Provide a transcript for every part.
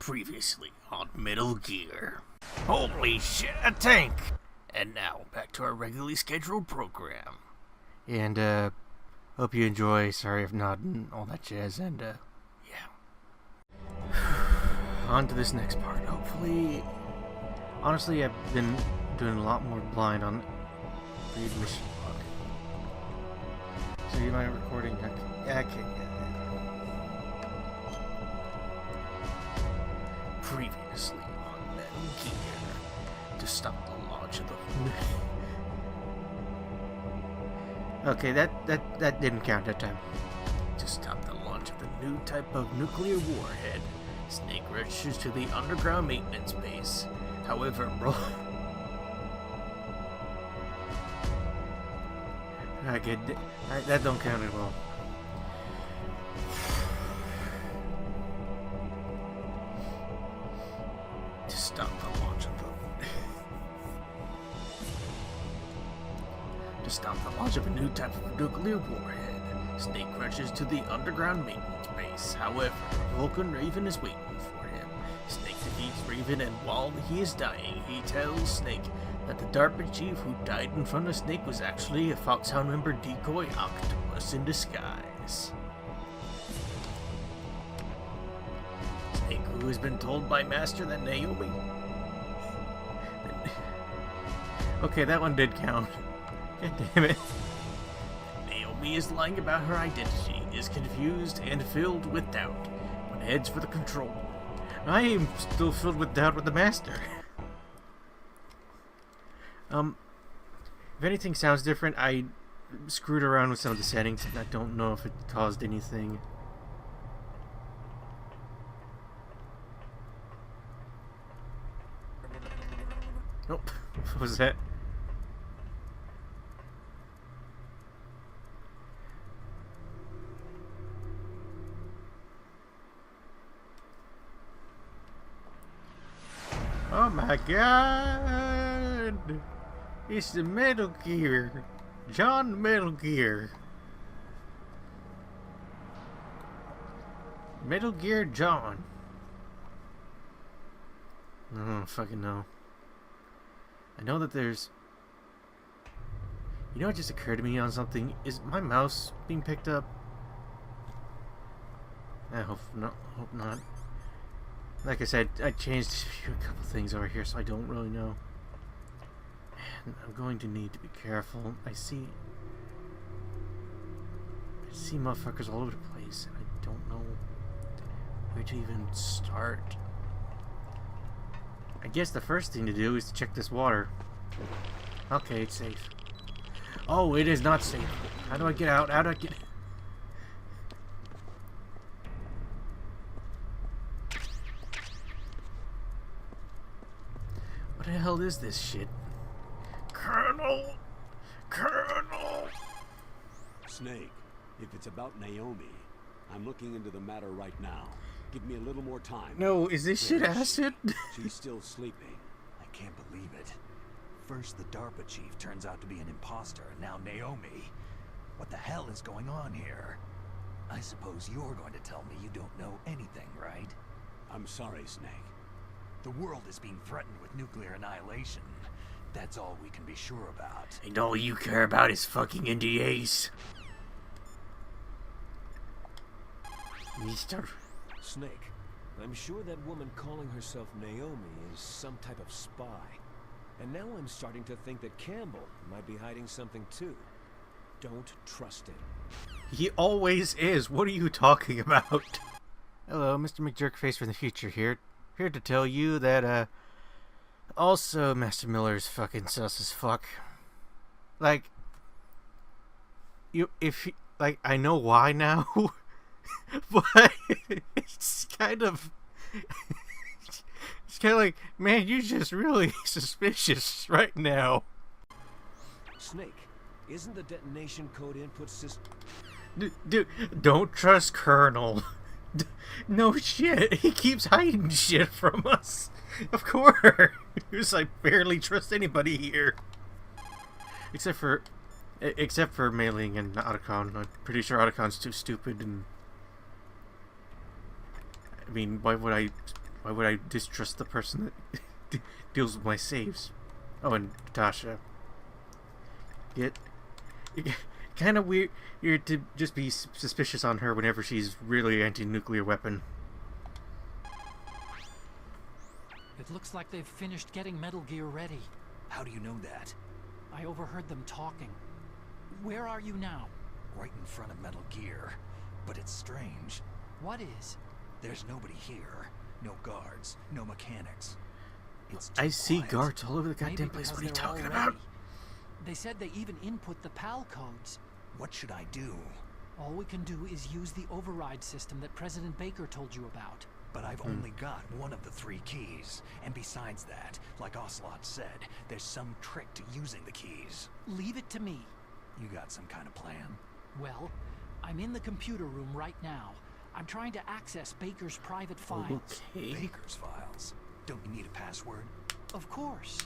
Previously on Metal Gear. Holy shit, a tank! And now, back to our regularly scheduled program. And, hope you enjoy. Sorry if not, and all that jazz. And, yeah. On to this next part. Hopefully, honestly, I've been doing a lot more blind on read mission log. So you mind recording? Okay. Previously on Metal Gear, to stop the launch of the... Okay, that didn't count that time. To stop the launch of the new type of nuclear warhead, Snake registers to the underground maintenance base. However, okay, that don't count at all. To stop the launch of a new type of nuclear warhead, Snake rushes to the underground maintenance base. However, Vulcan Raven is waiting for him. Snake defeats Raven, and while he is dying, he tells Snake that the DARPA chief who died in front of Snake was actually a Foxhound member decoy octopus in disguise. Snake, who has been told by Master that Naomi... Okay, that one did count. God damn it. Naomi is lying about her identity, is confused and filled with doubt, but heads for the control. I am still filled with doubt with the Master. If anything sounds different, I screwed around with some of the settings, and I don't know if it caused anything. Nope. What was that? Oh my god! It's the Metal Gear! John Metal Gear! Metal Gear John! I don't fucking know. I know that there's... You know what just occurred to me on something? Is my mouse being picked up? I hope not. Like I said, I changed a couple things over here, so I don't really know. And I'm going to need to be careful. I see motherfuckers all over the place, and I don't know where to even start. I guess the first thing to do is to check this water. Okay, it's safe. Oh, it is not safe. How do I get out? How do I get... What the hell is this shit? Colonel! Snake, if it's about Naomi, I'm looking into the matter right now. Give me a little more time. No, is this shit acid? She's still sleeping. I can't believe it. First, the DARPA chief turns out to be an imposter, and now Naomi. What the hell is going on here? I suppose you're going to tell me you don't know anything, right? I'm sorry, Snake. The world is being threatened with nuclear annihilation. That's all we can be sure about. And all you care about is fucking NDAs. Snake, I'm sure that woman calling herself Naomi is some type of spy. And now I'm starting to think that Campbell might be hiding something too. Don't trust him. He always is. What are you talking about? Hello, Mr. McJerkface from the future here. Here to tell you that, also Master Miller's fucking sus as fuck. Like, I know why now, but it's kind of like, man, you're just really suspicious right now. Snake, isn't the detonation code input system... Dude, don't trust Colonel. No shit, he keeps hiding shit from us. Of course, I barely trust anybody here. Except for Mailing and Otacon. I'm pretty sure Otacon's too stupid, and I mean, why would I Why would I distrust the person that deals with my saves? Oh, and Natasha. Kind of weird to just be suspicious on her whenever she's really anti-nuclear weapon. It looks like they've finished getting Metal Gear ready. How do you know that? I overheard them talking. Where are you now? Right in front of Metal Gear. But it's strange. What is? There's nobody here. No guards. No mechanics. It's I too see quiet. guards all over the goddamn Maybe place. because What are you they're talking all about? ready. They said they even input the PAL codes. What should I do? All we can do is use the override system that President Baker told you about. But I've only got one of the 3 keys. And besides that, like Ocelot said, there's some trick to using the keys. Leave it to me. You got some kind of plan? Well, I'm in the computer room right now. I'm trying to access Baker's private files. Okay. Baker's files. Don't you need a password? Of course.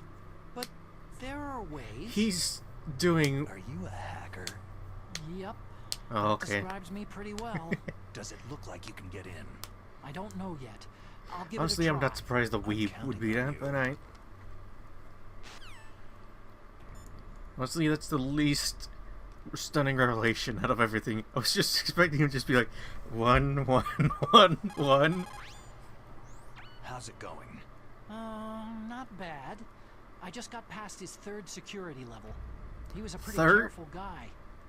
But there are ways. He's doing... Are you a hacker? Yep. Oh, okay. Describes me pretty well. Does it look like you can get in? I don't know yet. I'll give Honestly, it a I'm try. not surprised the weeb would be down the night. Honestly, that's the least stunning revelation out of everything. I was just expecting him to just be like, 1, 1, 1, 1. How's it going? Not bad. I just got past his 3rd security level. He was a pretty 3rd? careful guy.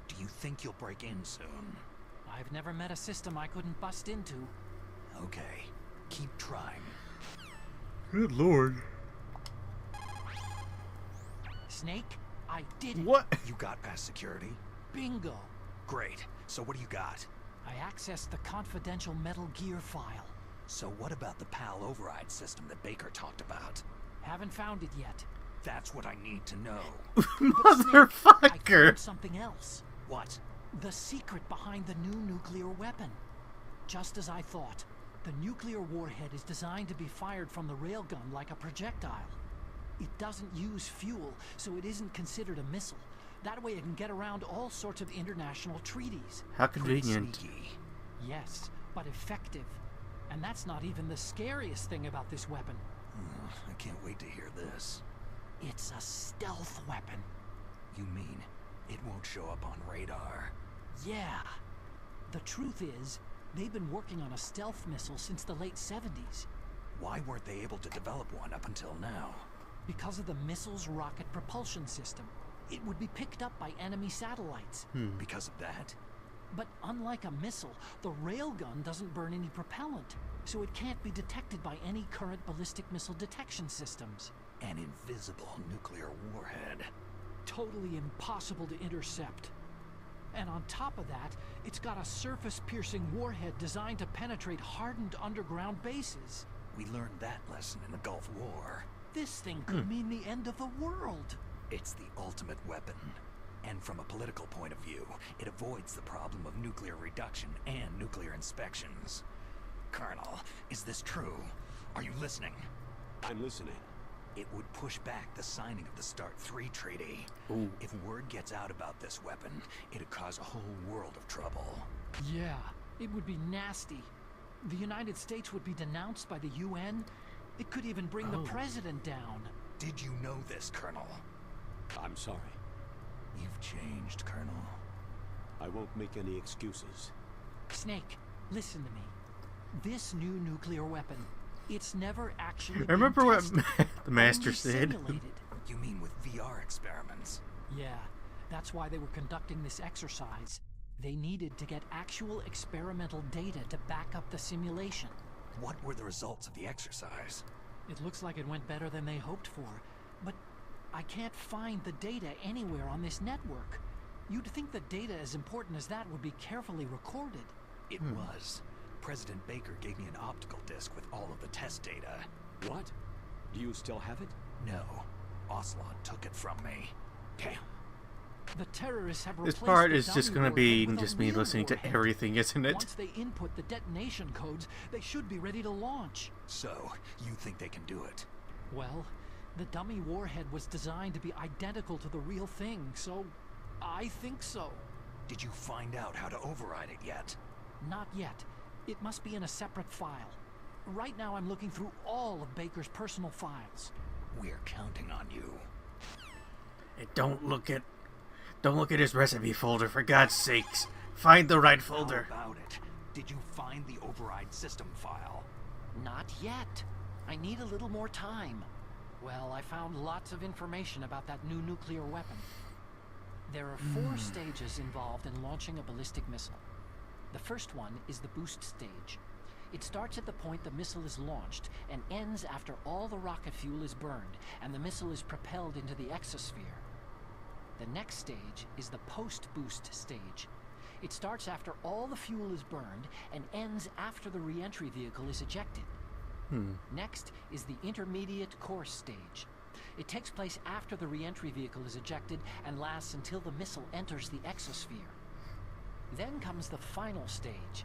Do you think you'll break in soon? I've never met a system I couldn't bust into. Okay. Keep trying. Good lord. Snake, I did it. What? You got past security? Bingo. Great. So what do you got? I accessed the confidential Metal Gear file. So what about the PAL override system that Baker talked about? Haven't found it yet. That's what I need to know. But Snake, I Motherfucker! found something else. What? The secret behind the new nuclear weapon. Just as I thought, the nuclear warhead is designed to be fired from the railgun like a projectile. It doesn't use fuel, so it isn't considered a missile. That way it can get around all sorts of international treaties. How Pretty convenient. sneaky. Yes, but effective. And that's not even the scariest thing about this weapon. I can't wait to hear this. It's a stealth weapon. You mean it won't show up on radar? Yeah. The truth is, they've been working on a stealth missile since the late 70s. Why weren't they able to develop one up until now? Because of the missile's rocket propulsion system. It would be picked up by enemy satellites. Because of that? But unlike a missile, the railgun doesn't burn any propellant, so it can't be detected by any current ballistic missile detection systems. An invisible nuclear warhead. Totally impossible to intercept. And on top of that, it's got a surface-piercing warhead designed to penetrate hardened underground bases. We learned that lesson in the Gulf War. This thing could mean the end of the world. It's the ultimate weapon. And from a political point of view, it avoids the problem of nuclear reduction and nuclear inspections. Colonel, is this true? Are you listening? I'm listening. It would push back the signing of the START 3 treaty. Ooh. If word gets out about this weapon, it'd cause a whole world of trouble. Yeah, it would be nasty. The United States would be denounced by the UN. It could even bring the president down. Did you know this, Colonel? I'm sorry. You've changed, Colonel. I won't make any excuses. Snake, listen to me. This new nuclear weapon, it's never actually I remember been what tested, the master only said. simulated. You mean with VR experiments? Yeah, that's why they were conducting this exercise. They needed to get actual experimental data to back up the simulation. What were the results of the exercise? It looks like it went better than they hoped for, but I can't find the data anywhere on this network. You'd think the data as important as that would be carefully recorded. It was. President Baker gave me an optical disc with all of the test data. What? Do you still have it? No. Ocelot took it from me. Damn. The terrorists have This replaced part the is just dummy gonna be warhead with a just me real listening to warhead. everything, isn't it? Once they input the detonation codes, they should be ready to launch. So, you think they can do it? Well, the dummy warhead was designed to be identical to the real thing, so I think so. Did you find out how to override it yet? Not yet. It must be in a separate file. Right now I'm looking through all of Baker's personal files. We're counting on you. Hey, don't look at his recipe folder, for God's sakes. Find the right folder. How about it? Did you find the override system file? Not yet. I need a little more time. Well, I found lots of information about that new nuclear weapon. There are 4 stages involved in launching a ballistic missile. The first one is the boost stage. It starts at the point the missile is launched and ends after all the rocket fuel is burned and the missile is propelled into the exosphere. The next stage is the post-boost stage. It starts after all the fuel is burned and ends after the re-entry vehicle is ejected. Next is the intermediate course stage. It takes place after the re-entry vehicle is ejected and lasts until the missile enters the exosphere. Then comes the final stage.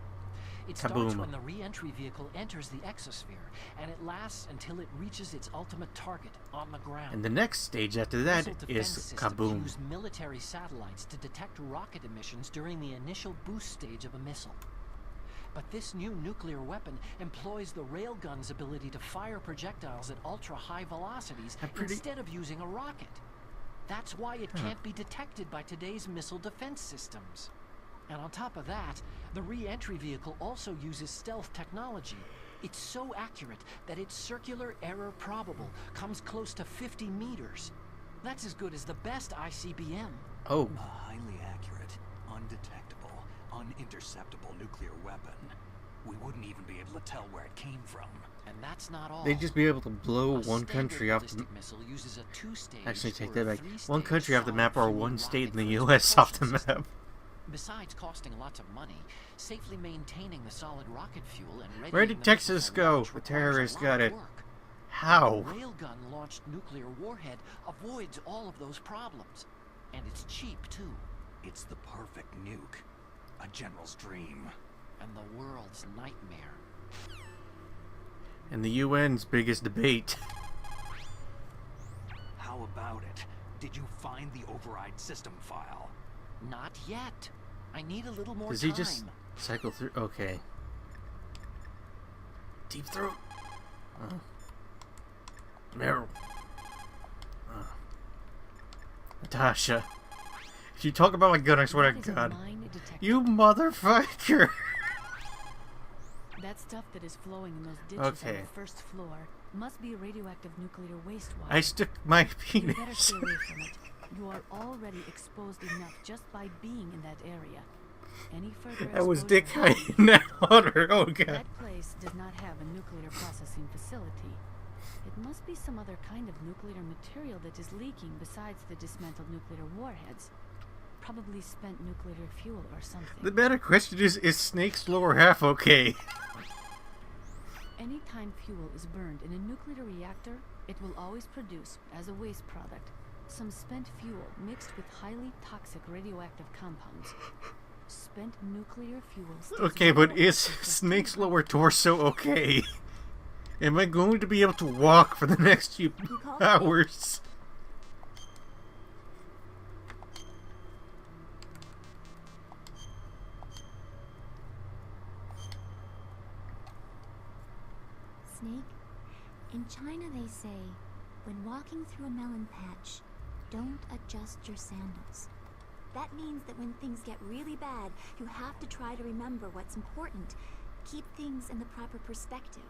It starts Kaboom. when the re-entry vehicle enters the exosphere, and it lasts until it reaches its ultimate target on the ground. And the next stage after that Missile defense is systems kaboom. use military satellites to detect rocket emissions during the initial boost stage of a missile. But this new nuclear weapon employs the railgun's ability to fire projectiles at ultra-high velocities instead of using a rocket. That's why it can't be detected by today's missile defense systems. And on top of that, the re-entry vehicle also uses stealth technology. It's so accurate that its circular error probable comes close to 50 meters. That's as good as the best ICBM. Oh, A highly accurate, undetectable, uninterceptable nuclear weapon. We wouldn't even be able to tell where it came from. And that's not all. they'd just be able to blow A one country standard off the... ballistic missile uses a 2-stage Actually, take or that a back. 3-stage One country off the map or solid one fuel state in rocket the for its US off the propulsion system. map. Besides costing lots of money, safely maintaining the solid rocket fuel and readying Where did the Texas missile for go? launch The requires terrorists a lot got of it. work. How? A railgun-launched nuclear warhead avoids all of those problems. And it's cheap, too. It's the perfect nuke. A general's dream. And the world's nightmare. And the UN's biggest debate. How about it? Did you find the override system file? Not yet. I need a little more Does time. he just cycle through? Okay. Deep throat. Oh. Meryl. Oh. Natasha. If you talk about my gun, I swear to That is a God. mine detector. You motherfucker! That stuff that is flowing in those ditches on Okay. the first floor must be radioactive nuclear wastewater. I stuck my You better penis. stay away from it. You are already exposed enough just by being in that area. Any further That was exposure dick high now on her. Oh God. That place does not have a nuclear processing facility. It must be some other kind of nuclear material that is leaking besides the dismantled nuclear warheads. Probably spent nuclear fuel or something. The better question is Snake's lower half okay? Anytime fuel is burned in a nuclear reactor, it will always produce, as a waste product, some spent fuel mixed with highly toxic radioactive compounds. Spent nuclear fuel. Okay, but is Snake's lower torso okay? Am I going to be able to walk for the next few hours? Snake, in China they say, when walking through a melon patch, don't adjust your sandals. That means that when things get really bad, you have to try to remember what's important. Keep things in the proper perspective,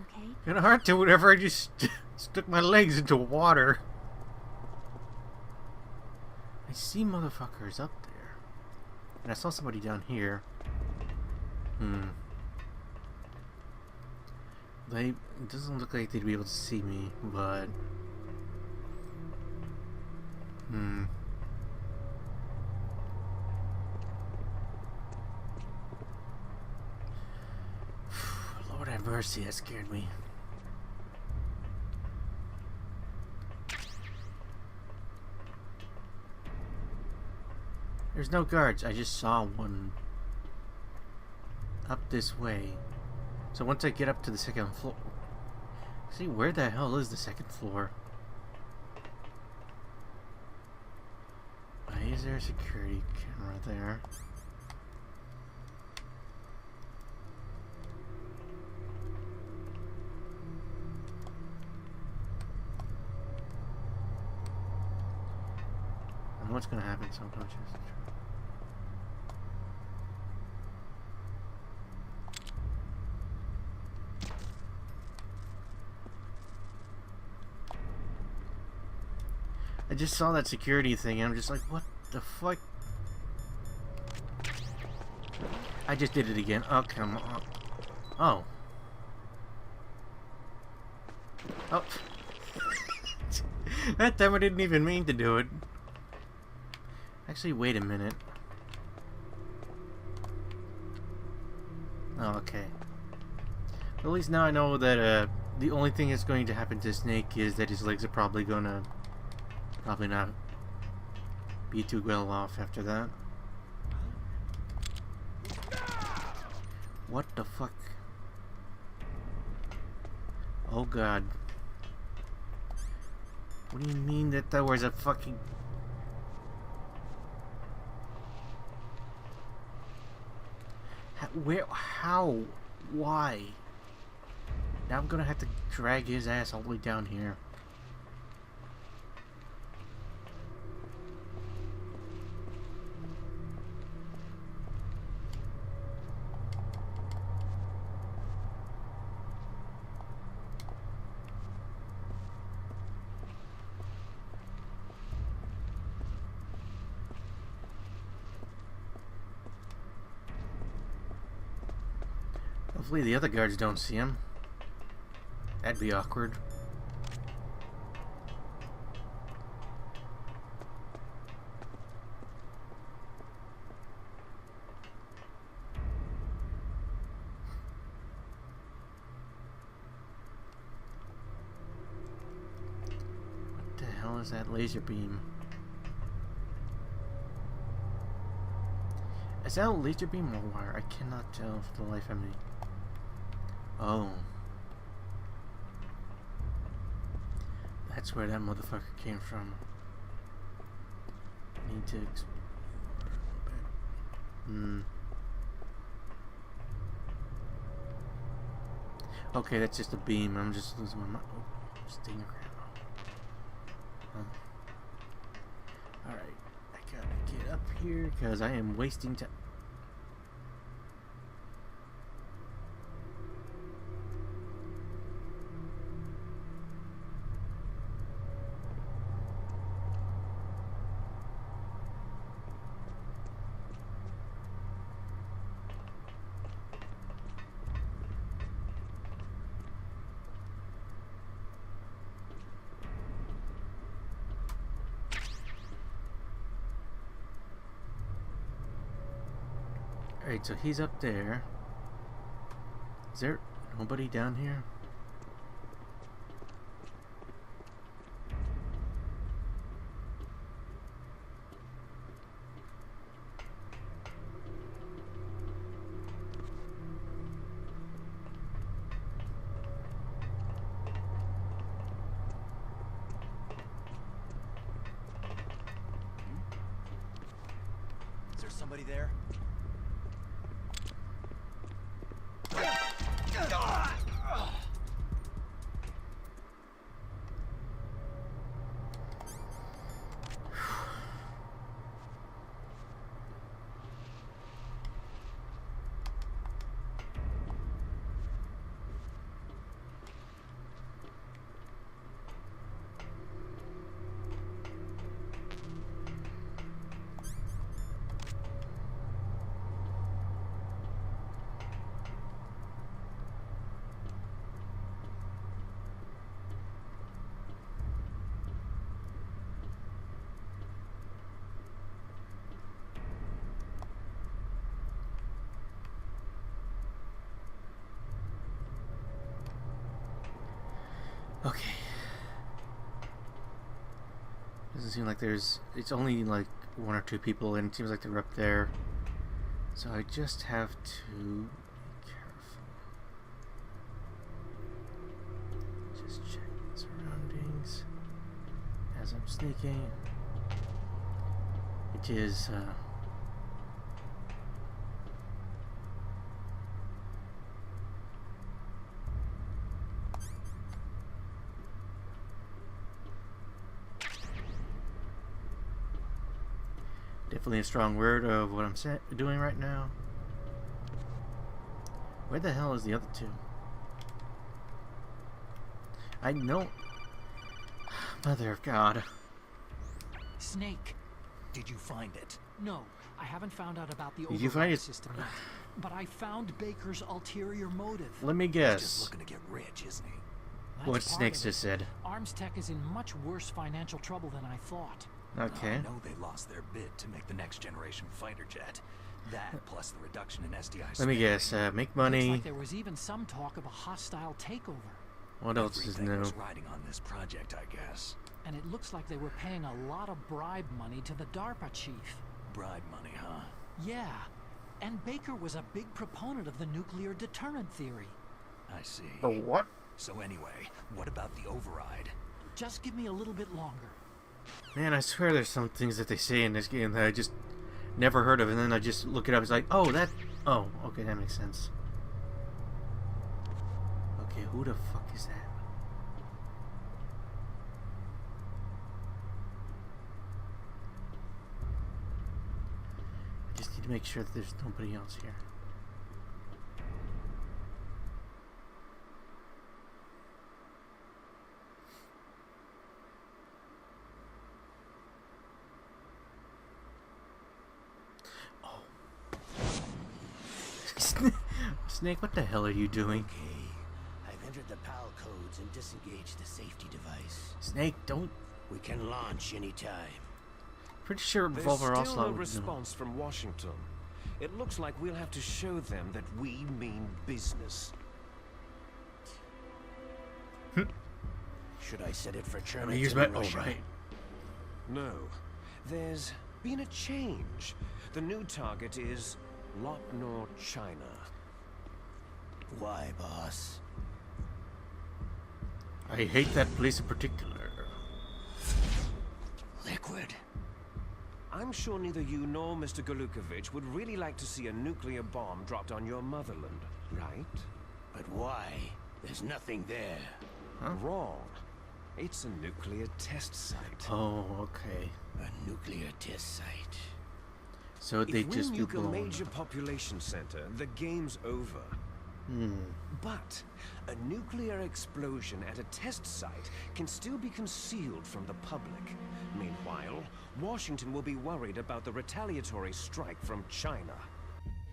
okay? Kinda hard to whenever I just stuck my legs into water. I see motherfuckers up there. And I saw somebody down here. It doesn't look like they'd be able to see me, but... Lord have mercy, that scared me. There's no guards, I just saw one up this way. So once I get up to the second floor... See, where the hell is the second floor? Why is there a security camera there? what's gonna happen, subconscious. I just saw that security thing and I'm just like, what the fuck? I just did it again. Oh, come on. Oh. Oh. That time I didn't even mean to do it. Actually, wait a minute. Oh, okay. At least now I know that the only thing that's going to happen to Snake is that his legs are probably gonna not be too well off after that. What the fuck? Oh god. What do you mean that there was a fucking... Where? How? Why? Now I'm gonna have to drag his ass all the way down here. Hopefully the other guards don't see him. That'd be awkward. What the hell is that laser beam? Is that a laser beam or wire? I cannot tell for the life of me. Oh. That's where that motherfucker came from. I need to explore a little bit. Okay, that's just a beam. I'm just losing my mind. Oh, stinger crab. Alright. I gotta get up here because I am wasting time. Alright, so he's up there. Is there nobody down here? Is there somebody there? Okay. Doesn't seem like there's... It's only like one or two people and it seems like they're up there. So I just have to be careful. Just check the surroundings as I'm sneaking. It is... Definitely a strong word of what I'm doing right now. Where the hell is the other two? I know. Mother of God. Snake. Did you find it? No, I haven't found out about the Did you find override it? system yet. But I found Baker's ulterior motive. Let me He's guess. just looking to get rich, isn't he? That's What part Snakes of it. just said. Arms Tech is in much worse financial trouble than I thought. Okay. I know they lost their bid to make the next generation fighter jet. That plus the reduction in SDI Let me spending. guess. Make Looks money. like there was even some talk of a hostile takeover. What else is Everything new? was riding on this project, I guess. And it looks like they were paying a lot of bribe money to the DARPA chief. Bribe money, huh? Yeah. And Baker was a big proponent of the nuclear deterrent theory. I see. what? So anyway, what about the override? Just give me a little bit longer. Man, I swear there's some things that they say in this game that I just never heard of, and then I just look it up. It's like, oh, that. Oh, okay, that makes sense. Okay, who the fuck is that? I just need to make sure that there's nobody else here. Snake, what the hell are you doing? Okay, I've entered the PAL codes and disengaged the safety device. Snake, don't. We can launch anytime. Pretty sure There's Revolver still Ocelot no would know. response from Washington. It looks like we'll have to show them that we mean business. Should I set it for China? Use to my. Oh, Russia? right. No, there's been a change. The new target is Lopnor, China. Why, boss? I hate that place in particular. Liquid. I'm sure neither you nor Mr. Golukovich would really like to see a nuclear bomb dropped on your motherland, right? But why? There's nothing there. Huh? Wrong. It's a nuclear test site. Oh, okay. A nuclear test site. So they If we just do nuke a blown. major population center, the game's over. But a nuclear explosion at a test site can still be concealed from the public. Meanwhile, Washington will be worried about the retaliatory strike from China.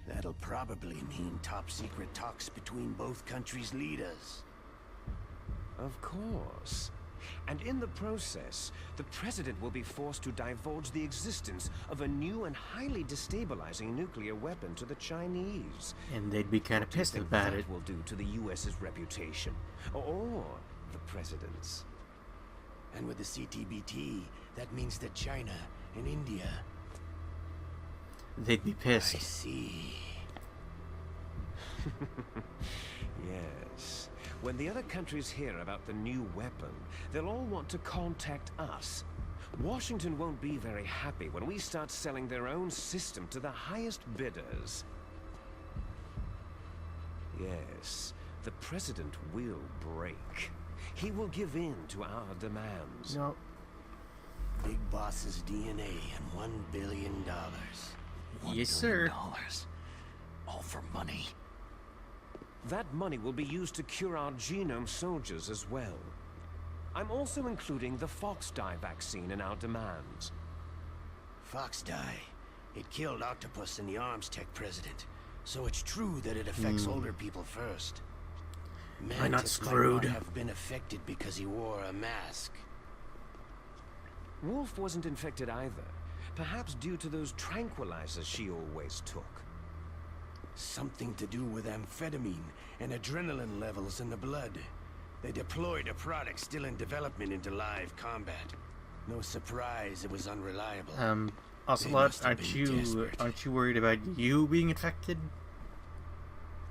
That'll probably mean top secret talks between both countries' leaders. Of course. And in the process, the president will be forced to divulge the existence of a new and highly destabilizing nuclear weapon to the Chinese. And they'd be kind of What do you pissed think about that it. will do to the U.S.'s reputation, or the president's. And with the CTBT, that means that China and India... They'd be I pissed. see. Yes. When the other countries hear about the new weapon, they'll all want to contact us. Washington won't be very happy when we start selling their own system to the highest bidders. Yes, the president will break. He will give in to our demands. No. Big Boss's DNA and $1 billion. Yes, sir. All for money. That money will be used to cure our genome soldiers as well. I'm also including the Fox dye vaccine in our demands. Fox dye. It killed Octopus and the Arms Tech president. So it's true that it affects older people first. Why not Mantis might screwed? not have been affected because he wore a mask. Wolf wasn't infected either. Perhaps due to those tranquilizers she always took. Something to do with amphetamine and adrenaline levels in the blood. They deployed a product still in development into live combat. No surprise it was unreliable. Ocelot, must have been desperate. aren't you worried about you being infected?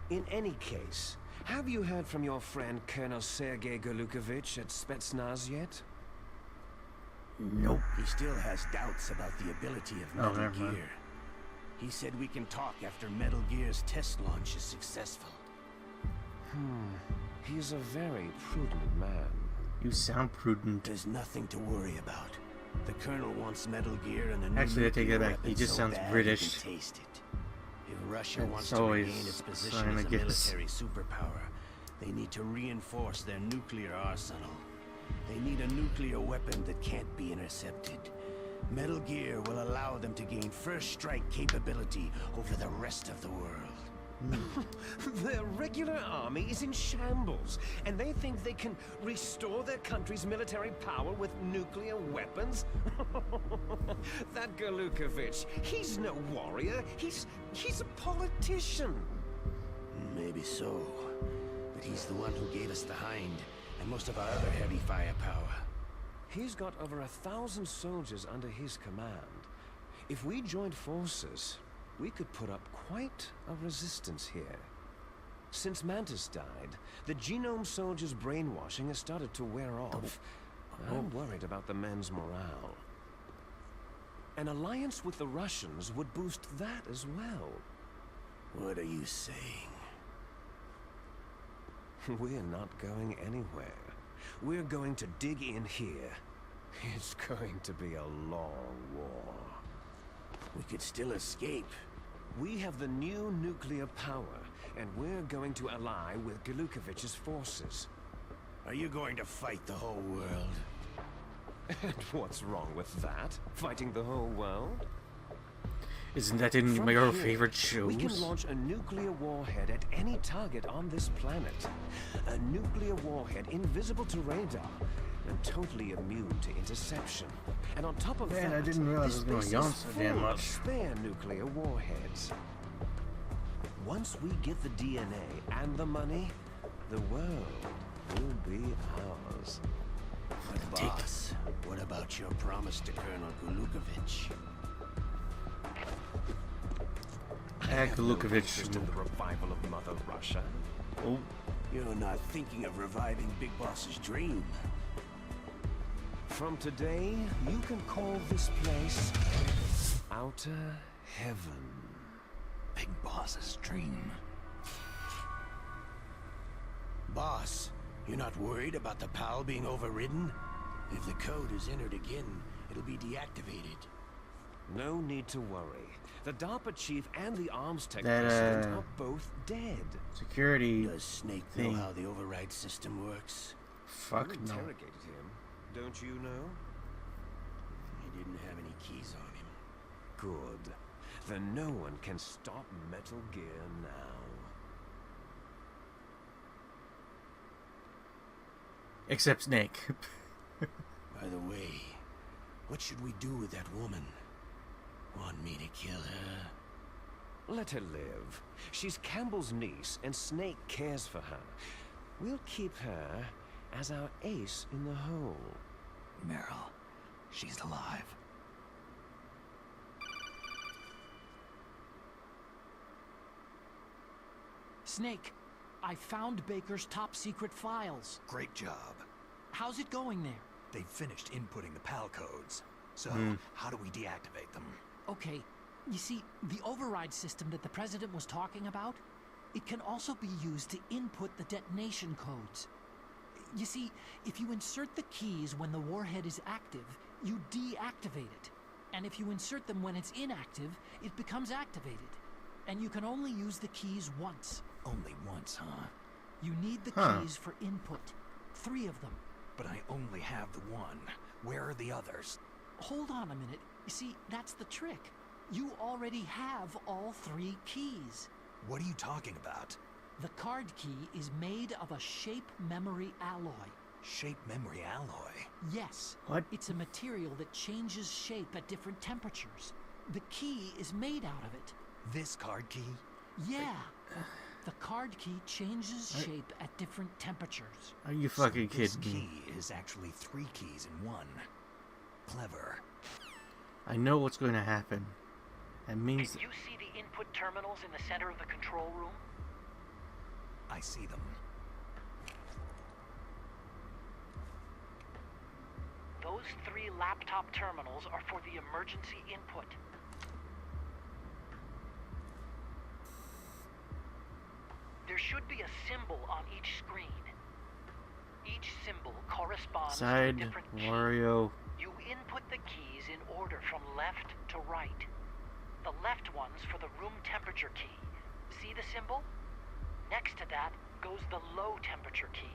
In any case, have you heard from your friend Colonel Sergei Golukovich at Spetsnaz yet? Nope. He still has doubts about the ability of Oh, Metal never mind. Gear. He said we can talk after Metal Gear's test launch is successful. He's a very prudent man. You sound prudent. There's nothing to worry about. The Colonel wants Metal Gear and a new Actually, I take that nuclear back. He weapon just so sounds bad British. you can taste it. If Russia That's wants to always regain its a position sign, as I a guess. military superpower, they need to reinforce their nuclear arsenal. They need a nuclear weapon that can't be intercepted. Metal Gear will allow them to gain first strike capability over the rest of the world. Their regular army is in shambles, and they think they can restore their country's military power with nuclear weapons? That Galukovich, he's no warrior. He's a politician. Maybe so, but he's the one who gave us the Hind and most of our other heavy firepower. He's got over 1,000 soldiers under his command. If we joined forces, we could put up quite a resistance here. Since Mantis died, the Genome soldiers' brainwashing has started to wear off. I'm worried about the men's morale. An alliance with the Russians would boost that as well. What are you saying? We're not going anywhere. We're going to dig in here. It's going to be a long war. We could still escape. We have the new nuclear power, and we're going to ally with Galukovich's forces. Are you going to fight the whole world? And what's wrong with that? Fighting the whole world? Isn't that in From your here, favorite shows? We can launch a nuclear warhead at any target on this planet. A nuclear warhead invisible to radar and totally immune to interception. And on top of Man, that, I didn't realize it was this going base on so is damn full of much. spare nuclear warheads. Once we get the DNA and the money, the world will be ours. But boss, what about your promise to Colonel Galukovich? I have no Galukovich. interest in the revival of Mother Russia. Oh, You're not thinking of reviving Big Boss's dream. From today, you can call this place Outer Heaven. Big Boss's dream. Boss, you're not worried about the PAL being overridden? If the code is entered again, it'll be deactivated. No need to worry. The DARPA chief and the arms tech That, president are both dead. security. Does Snake thing. know how the override system works? Fuck You no. interrogated him, don't you know? He didn't have any keys on him. Good. Then no one can stop Metal Gear now. Except Snake. By the way, what should we do with that woman? Want me to kill her? Let her live. She's Campbell's niece, and Snake cares for her. We'll keep her as our ace in the hole. Meryl, she's alive. Snake, I found Baker's top secret files. Great job. How's it going there? They've finished inputting the PAL codes. So, how do we deactivate them? Okay, you see, the override system that the President was talking about, it can also be used to input the detonation codes. You see, if you insert the keys when the warhead is active, you deactivate it. And if you insert them when it's inactive, it becomes activated. And you can only use the keys once. Only once, huh? You need the Huh. keys for input. 3 of them. But I only have the one. Where are the others? Hold on a minute. You see, that's the trick. You already have all 3 keys. What are you talking about? The card key is made of a shape memory alloy. Shape memory alloy? Yes. What? It's a material that changes shape at different temperatures. The key is made out of it. This card key? Yeah. The card key changes shape at different temperatures. Are you fucking So this kidding me? key is actually 3 keys in one. Clever. I know what's going to happen. That means Can you see the input terminals in the center of the control room? I see them. Those 3 laptop terminals are for the emergency input. There should be a symbol on each screen. Each symbol corresponds to a side different key. Wario. You input Input the keys in order from left to right. The left one's for the room temperature key. See the symbol? Next to that goes the low temperature key.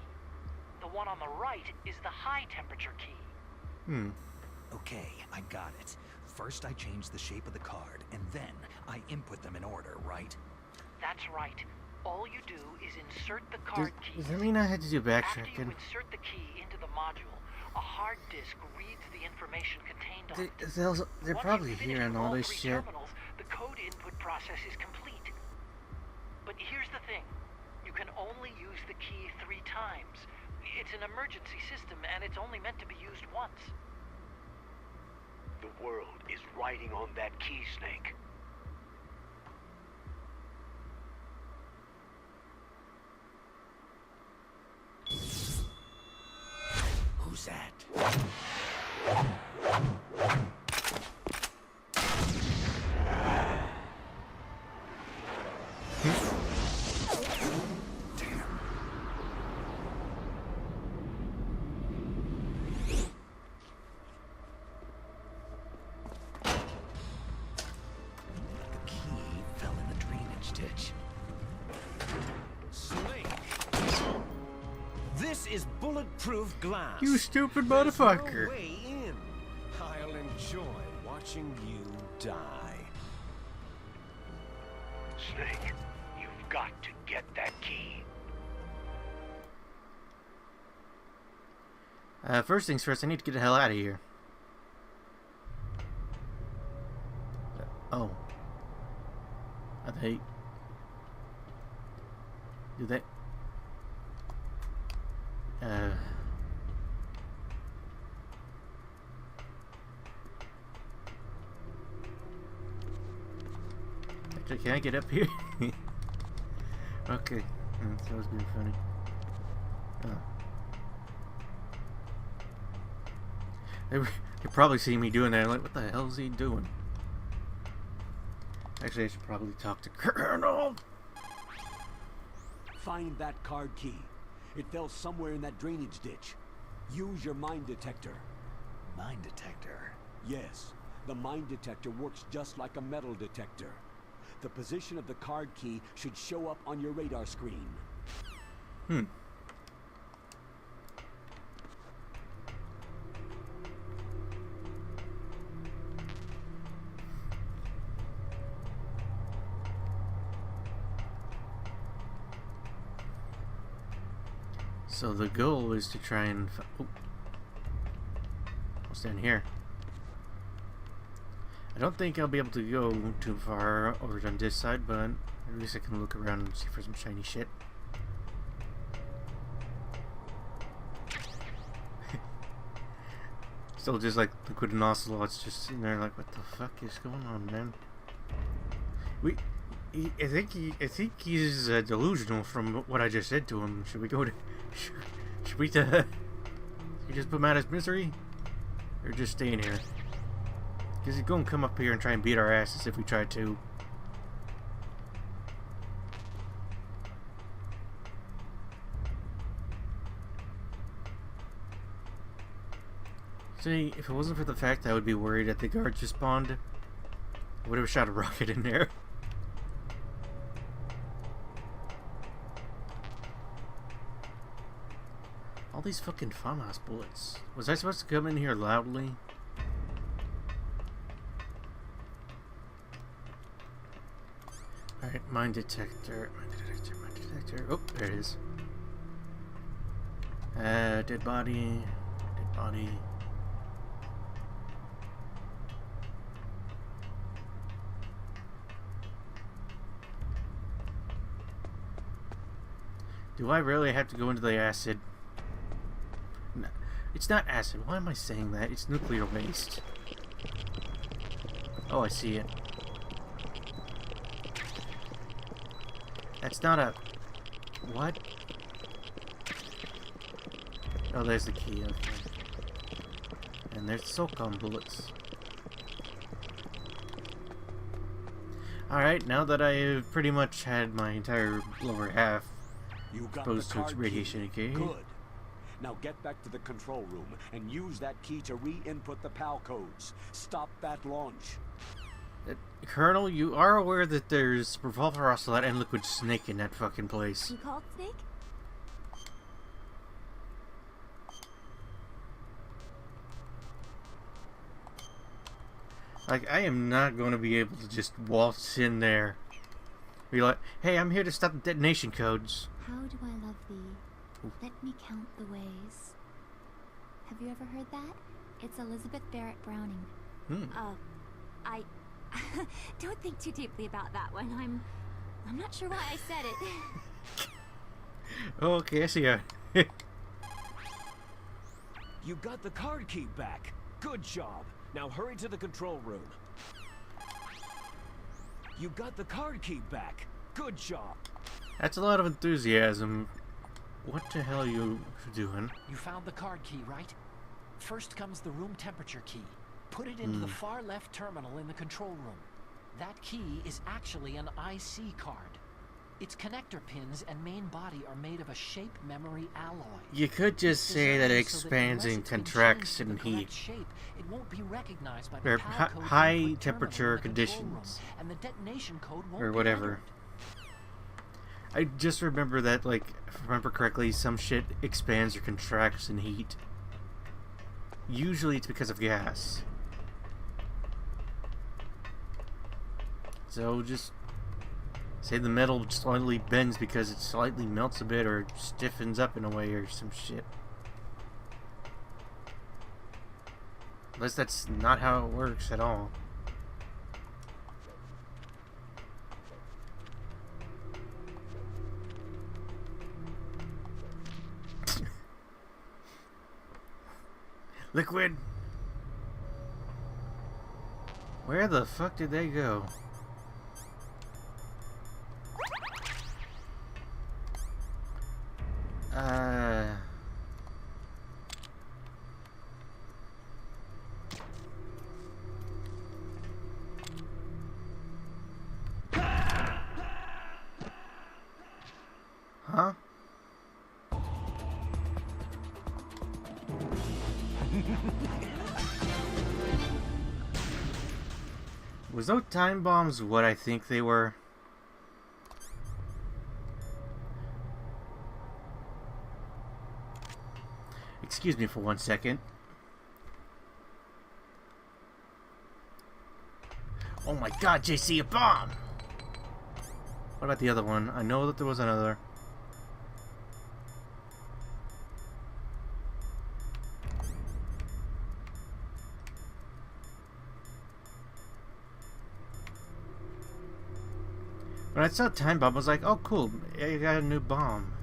The one on the right is the high temperature key. Okay, I got it. First I change the shape of the card, and then I input them in order, right? That's right. All you do is insert the card key. Does that mean I had to do After you backtracking? insert the key into the module, a hard disk reads the information contained on it. They're Once probably you've finished hearing with all this three shit. terminals, the code input process is complete. But here's the thing. You can only use the key 3 times. It's an emergency system, and it's only meant to be used once. The world is riding on that key, Snake. Who's that? The key fell in the drainage ditch. Snake! This is bulletproof glass. You stupid There's motherfucker. no way in. I'll enjoy watching you die. Snake, you've got to get that key. First things first, I need to get the hell out of here. Oh. Are they... Do they... Actually, can I get up here? Okay. That was being funny. They probably see me doing that, like, what the hell is he doing? Actually, I should probably talk to Colonel. Find that card key. It fell somewhere in that drainage ditch. Use your mine detector. Mine detector. Yes, the mine detector works just like a metal detector. The position of the card key should show up on your radar screen. So the goal is to try and... Oh. What's down here? I don't think I'll be able to go too far over on this side, but at least I can look around and see for some shiny shit. Still just like liquid and ocelots just sitting there like, what the fuck is going on, man? I think he's delusional from what I just said to him. Should we go to... Should we you just put him out of his misery? Or just stay in here? Because he's going to come up here and try and beat our asses if we try to. See, if it wasn't for the fact that I would be worried that the guard just spawned, I would have shot a rocket in there. All these fucking FAMAS bullets. Was I supposed to come in here loudly? Alright, mine detector. Mine detector. Oh, there it is. Dead body. Dead body. Do I really have to go into the acid? No, it's not acid. Why am I saying that? It's nuclear waste. Oh, I see it. That's not a... What? Oh, there's the key. Okay. And there's SOCOM bullets. Alright, now that I've pretty much had my entire lower half You got exposed the to its card radiation key. decay. Good. Now get back to the control room and use that key to re-input the PAL codes. Stop that launch. Colonel, you are aware that there's Revolver Ocelot and Liquid Snake in that fucking place. You called Snake? Like, I am not going to be able to just waltz in there. Be like, hey, I'm here to stop the detonation codes. How do I love thee? Let me count the ways. Have you ever heard that? It's Elizabeth Barrett Browning. Oh, I don't think too deeply about that one. I'm not sure why I said it. Okay, I see ya. You got the card key back. Good job. Now hurry to the control room. You got the card key back. Good job. That's a lot of enthusiasm. What the hell are you doing? You found the card key, right? First comes the room temperature key. Put it into the far left terminal in the control room. That key is actually an IC card. Its connector pins and main body are made of a shape memory alloy. You could just say that it expands and contracts in heat. Shape, it won't be recognized by Or the PAL code high input temperature terminal in the control room, conditions. and the detonation code won't Or be whatever. entered. I just remember that, like, if I remember correctly, some shit expands or contracts in heat. Usually it's because of gas. So just say the metal slightly bends because it slightly melts a bit or stiffens up in a way or some shit. Unless that's not how it works at all. Liquid! Where the fuck did they go? Huh? Was those time bombs what I think they were? Excuse me for 1 second. Oh my god, JC, a bomb! What about the other one? I know that there was another. When I saw time bomb, I was like, oh cool, I got a new bomb.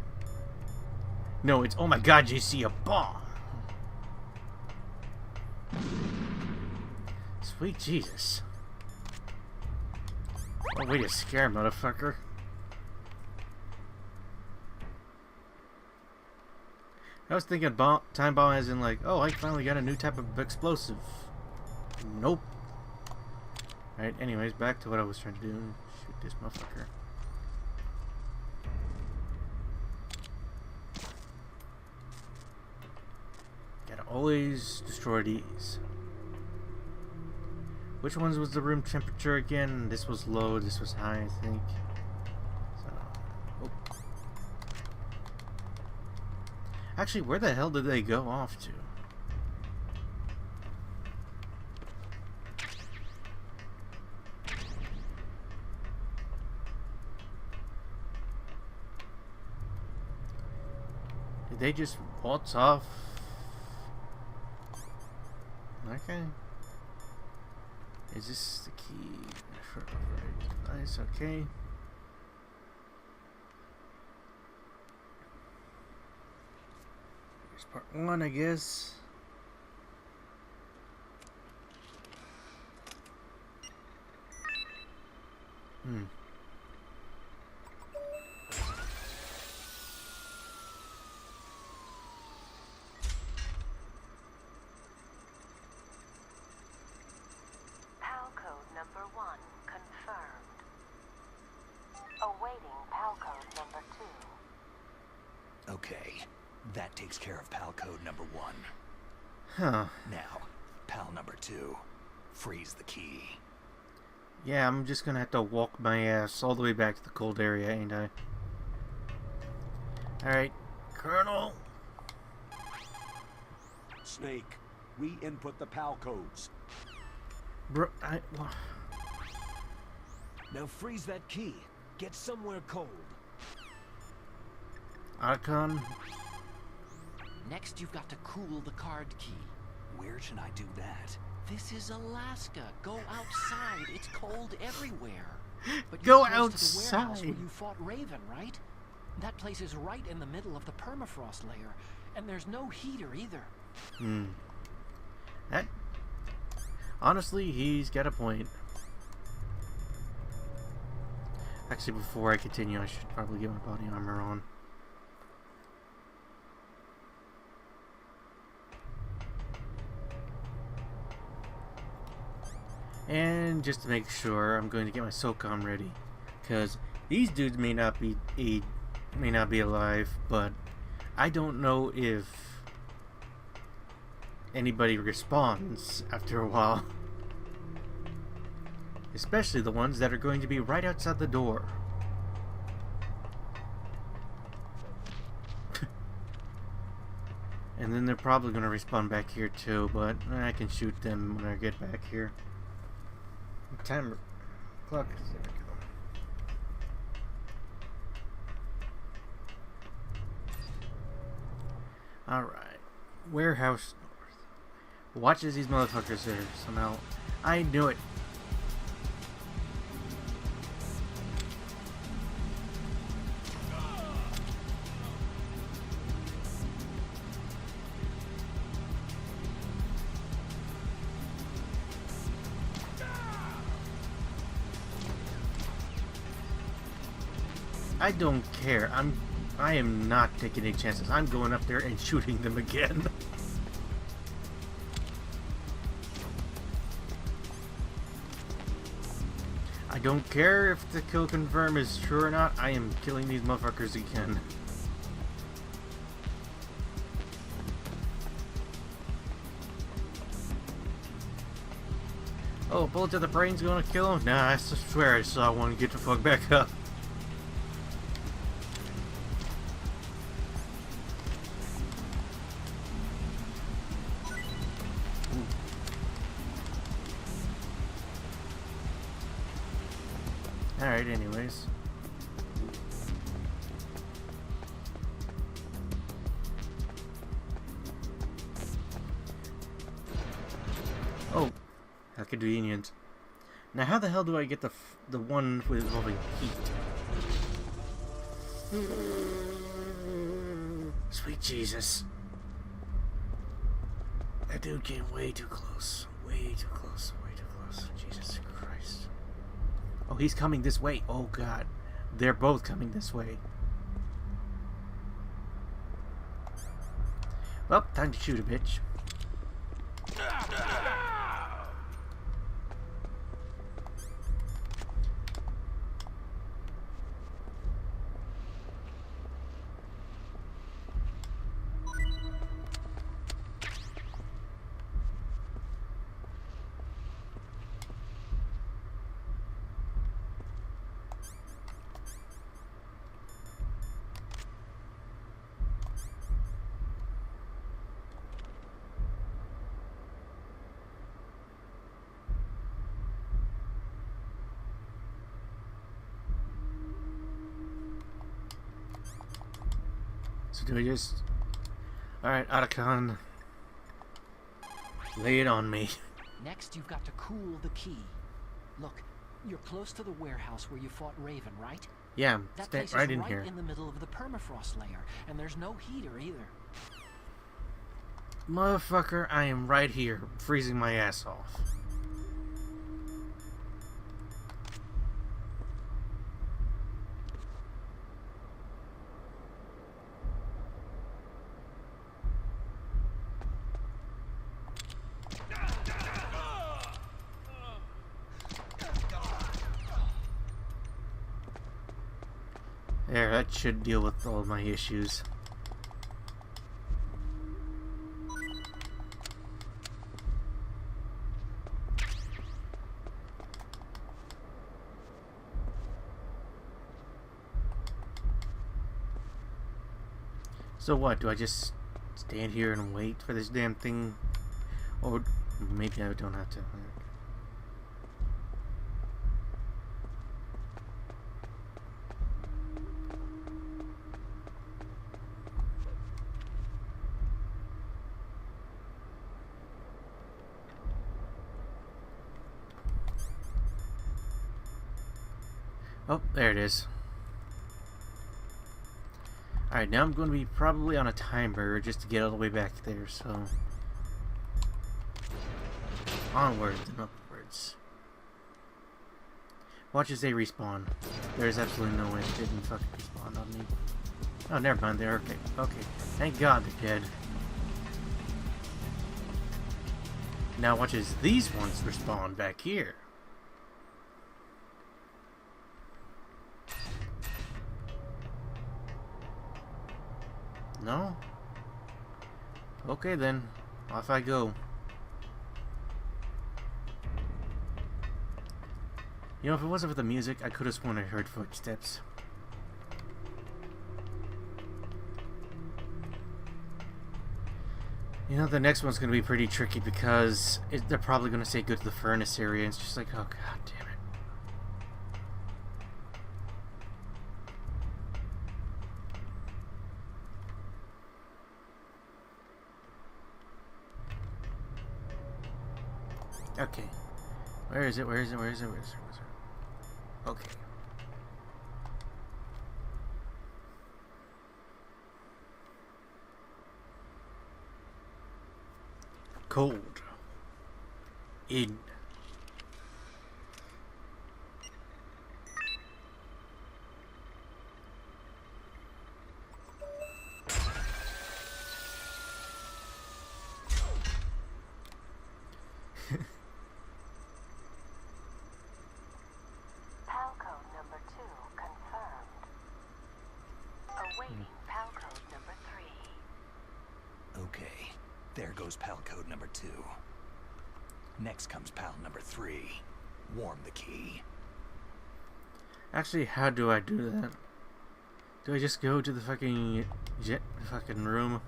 No, it's, oh my god, JC, a bomb! Sweet Jesus. Oh, way to scare, motherfucker. I was thinking time bomb as in like, oh, I finally got a new type of explosive. Nope. Alright, anyways, back to what I was trying to do. Shoot this motherfucker. Gotta always destroy these. Which ones was the room temperature again? This was low, this was high, I think. So, oh. Actually, where the hell did they go off to? Did they just waltz off? Okay. Is this the key for override device? Okay. Here's part 1, I guess. PAL code number 1 confirmed. Awaiting PAL code number 2. Okay, That takes care of pal code number 1. Huh. Now, pal number 2. Freeze the key. Yeah, I'm just gonna have to walk my ass all the way back to the cold area, ain't I? Alright, Colonel. Snake, re-input the PAL codes. Bro, Now freeze that key. Get somewhere cold. Otacon. Next, you've got to cool the card key. Where should I do that? This is Alaska. Go outside. It's cold everywhere. But Go you're close to the warehouse outside. where you fought Raven, right? That place is right in the middle of the permafrost layer, and there's no heater either. That, honestly, he's got a point. Actually, before I continue, I should probably get my body armor on. And just to make sure, I'm going to get my SOCOM ready, because these dudes may not be alive, but I don't know if anybody responds after a while. Especially the ones that are going to be right outside the door. And then they're probably going to respawn back here too, but I can shoot them when I get back here. What time clock is there? Alright. Warehouse North. Watches these motherfuckers there somehow. I knew it. I don't care. I am not taking any chances. I'm going up there and shooting them again. I don't care if the kill confirm is true or not. I am killing these motherfuckers again. Oh, bullet to the brain's gonna kill him? Nah, I swear I saw one get the fuck back up. Alright, anyways. Oh, how convenient. Now, how the hell do I get the one with involving heat? Sweet Jesus. That dude came way too close. Way too close. Way too close. Jesus Christ. Oh, he's coming this way. Oh, God. They're both coming this way. Well, time to shoot a bitch. So do we just... Alright, Otacon. Lay it on me. Next, you've got to cool the key. Look, you're close to the warehouse where you fought Raven, right? Yeah, That stay place right is in right here. in the middle of the permafrost layer, and there's no heater either. Motherfucker, I am right here, freezing my ass off. There, that should deal with all of my issues. So what? Do I just stand here and wait for this damn thing? Or maybe I don't have to. Oh, there it is. Alright, now I'm going to be probably on a timer just to get all the way back there, so... Onwards and upwards. Watch as they respawn. There's absolutely no way they didn't fucking respawn on me. Oh, never mind, they're okay. Okay, thank God they're dead. Now watch as these ones respawn back here. No? Okay then, off I go. You know, if it wasn't for the music, I could have sworn I heard footsteps. You know, the next one's going to be pretty tricky because they're probably going to say go to the furnace area, and it's just like, oh god damn it. Okay. Where is it? Where is it? Where is it? Where is it? Where is it? Okay. Cold. In. Okay, there goes pal code number 2. Next comes pal number 3. Warm the key. Actually, how do I do that? Do I just go to the fucking room?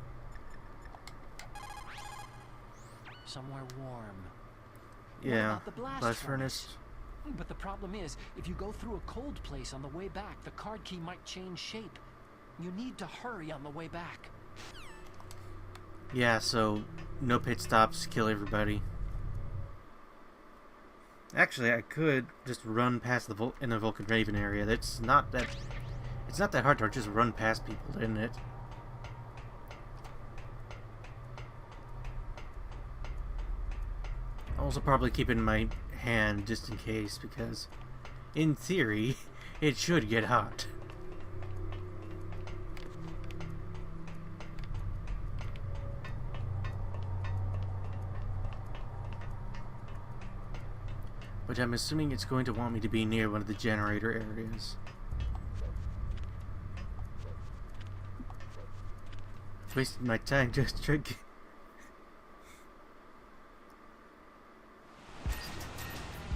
Somewhere warm. Yeah, What about the blast furnace. But the problem is, if you go through a cold place on the way back, the card key might change shape. You need to hurry on the way back. Yeah, so no pit stops, kill everybody. Actually, I could just run past in the Vulcan Raven area. It's not that hard to just run past people, isn't it? I'll also probably keep it in my hand just in case, because in theory, it should get hot. But I'm assuming it's going to want me to be near one of the generator areas. Wasted my time just drinking.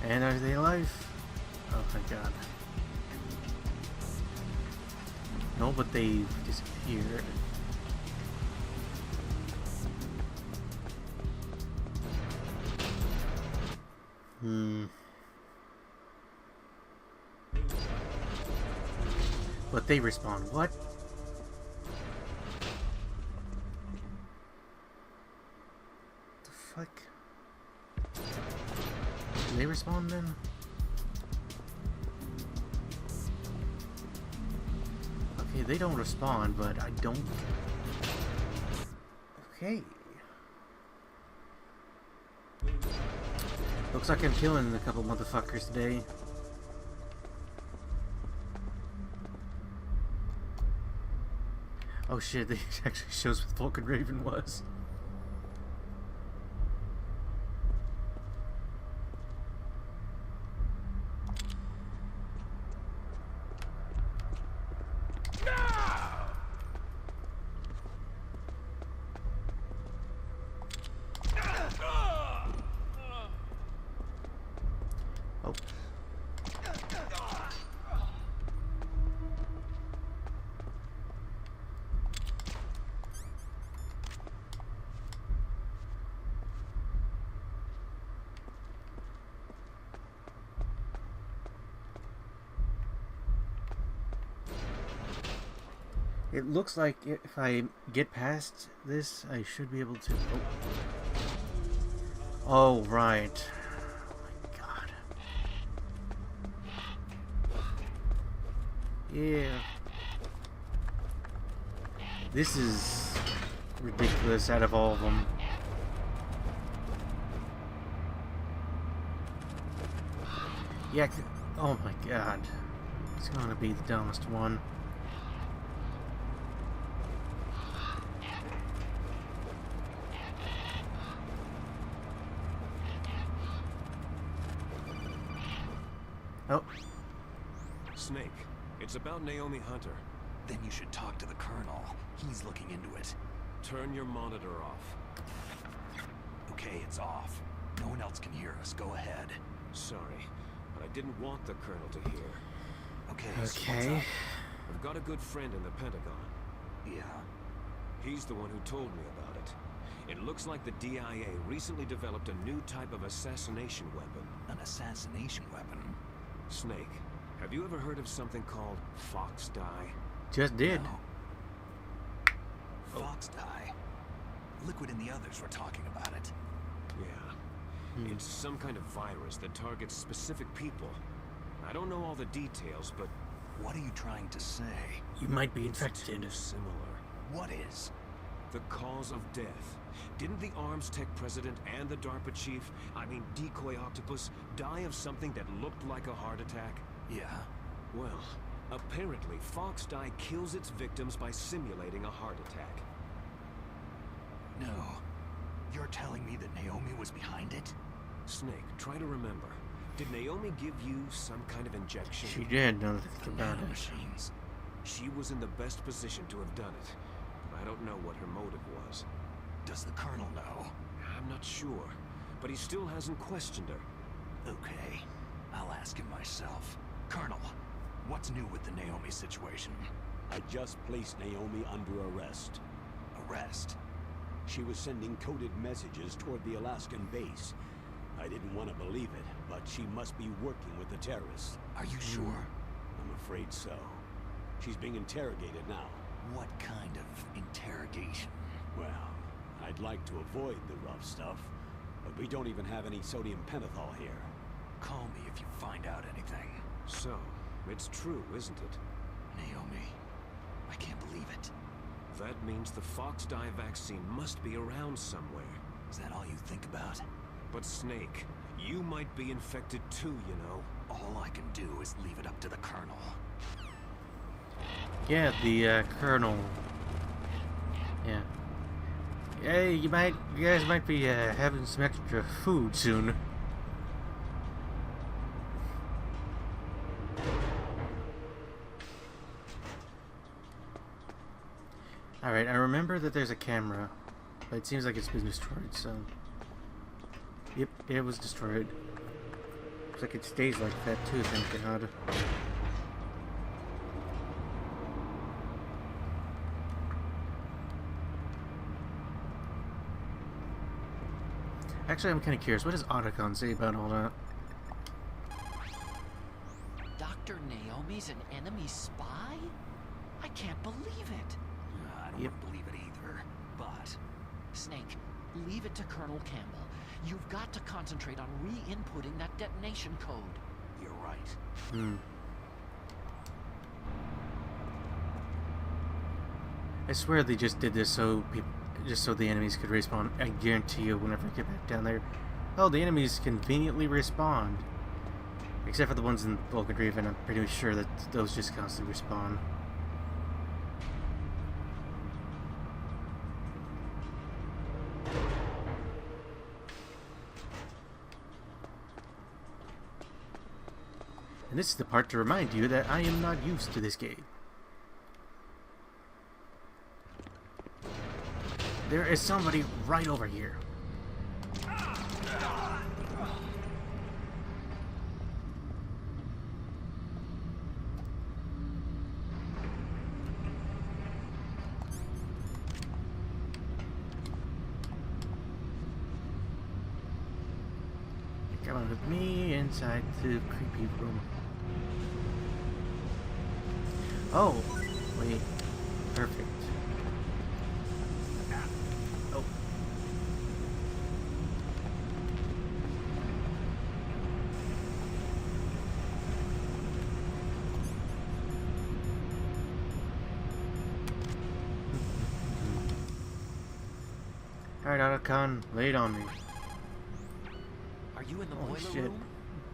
And are they alive? Oh my god. No, but they've disappeared. But they respawn. What? The fuck? Do they respawn then? Okay, they don't respawn, but I don't... Okay. Looks like I'm killing a couple motherfuckers today. Oh shit, it actually shows what Vulcan Raven was. Oh. It looks like if I get past this, I should be able to... Oh, right. Oh my god. Yeah. This is ridiculous out of all of them. Yeah, oh my god. It's gonna be the dumbest one. Oh. Snake, it's about Naomi Hunter. Then you should talk to the Colonel. He's looking into it. Turn your monitor off. Okay, it's off. No one else can hear us. Go ahead. Sorry, but I didn't want the Colonel to hear. Okay, so what's Okay. up? I've got a good friend in the Pentagon. Yeah. He's the one who told me about it. It looks like the DIA recently developed a new type of assassination weapon. An assassination weapon? Snake, have you ever heard of something called fox dye? Just did. No. Fox dye? Liquid and the others were talking about it. Yeah. It's some kind of virus that targets specific people. I don't know all the details, but... What are you trying to say? You might be it's infected. too similar. What is? The cause of death. Didn't the Arms Tech president and the DARPA chief, I mean Decoy Octopus, die of something that looked like a heart attack? Yeah. Well, apparently fox dye kills its victims by simulating a heart attack. No. You're telling me that Naomi was behind it? Snake, try to remember. Did Naomi give you some kind of injection? She did, now that I think about it. Nanomachines. She was in the best position to have done it, but I don't know what her motive was. Does the Colonel know? I'm not sure, but he still hasn't questioned her. Okay. I'll ask him myself. Colonel, what's new with the Naomi situation? I just placed Naomi under arrest. Arrest? She was sending coded messages toward the Alaskan base. I didn't want to believe it, but she must be working with the terrorists. Are you sure? I'm afraid so. She's being interrogated now. What kind of interrogation? Well, I'd like to avoid the rough stuff, but we don't even have any sodium pentothal here. Call me if you find out anything. So, it's true, isn't it? Naomi, I can't believe it. That means the fox dye vaccine must be around somewhere. Is that all you think about? But Snake, you might be infected too, you know. All I can do is leave it up to the Colonel. Yeah, the Colonel. Yeah. Hey, you guys might be having some extra food soon. Alright, I remember that there's a camera, but it seems like it's been destroyed, so... Yep, it was destroyed. Looks like it stays like that too, thank God. Actually, I'm kind of curious. What does Otacon say about all that? Dr. Naomi's an enemy spy? I can't believe it. I don't want to believe it either, but... Snake, leave it to Colonel Campbell. You've got to concentrate on re-inputting that detonation code. You're right. I swear they just did this so people, just so the enemies could respawn. I guarantee you, whenever I get back down there, oh, the enemies conveniently respawn. Except for the ones in Vulcan Raven, I'm pretty sure that those just constantly respawn. And this is the part to remind you that I am not used to this game. There is somebody right over here. Come on with me inside the creepy room. Oh, wait. Perfect. Oh. Alright, Otacon, lay it on me. Are you in the Oh, boiler shit. room?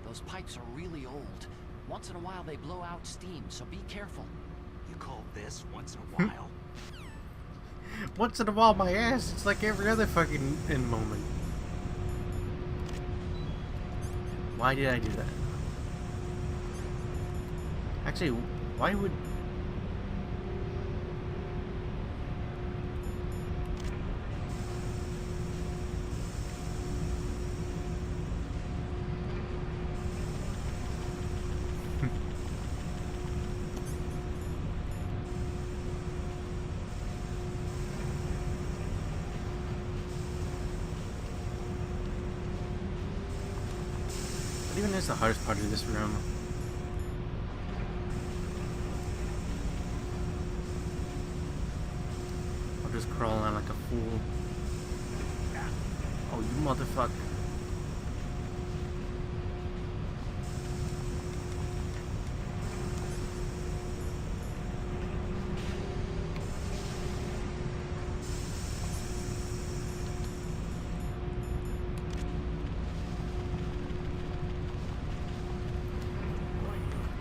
Those pipes are really old. Once in a while they blow out steam, so be careful. You call this once in a while? Once in a while, my ass. It's like every other fucking moment. Why did I do that? Actually, why would... What even is the hardest part of this room? I'll just crawl on like a fool. Oh, you motherfucker.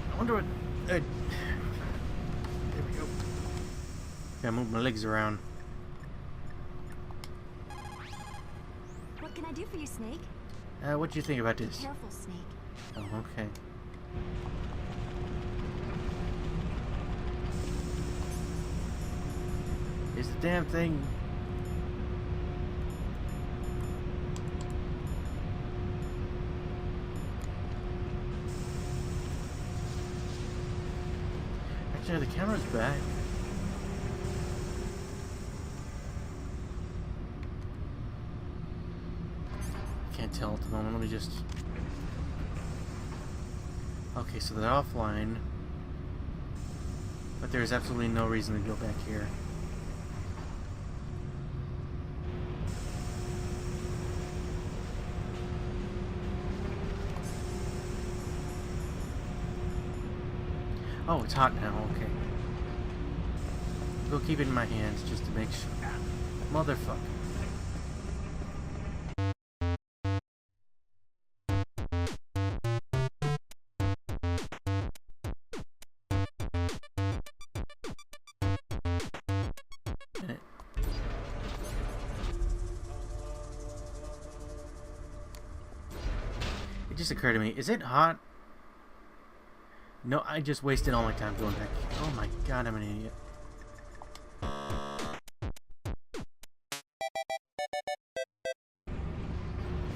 I wonder what... there we go. Gotta move my legs around. What can I do for you, Snake? What do you think about this? Careful, Snake. Oh, okay. Is the damn thing... Actually, the camera's back. Can't tell at the moment. Let me just... Okay, so they're offline. But there's absolutely no reason to go back here. Oh, it's hot now, okay. Go keep it in my hands just to make sure. Motherfucker. Minute. It just occurred to me, is it hot? No, I just wasted all my time going back. Oh my god, I'm an idiot.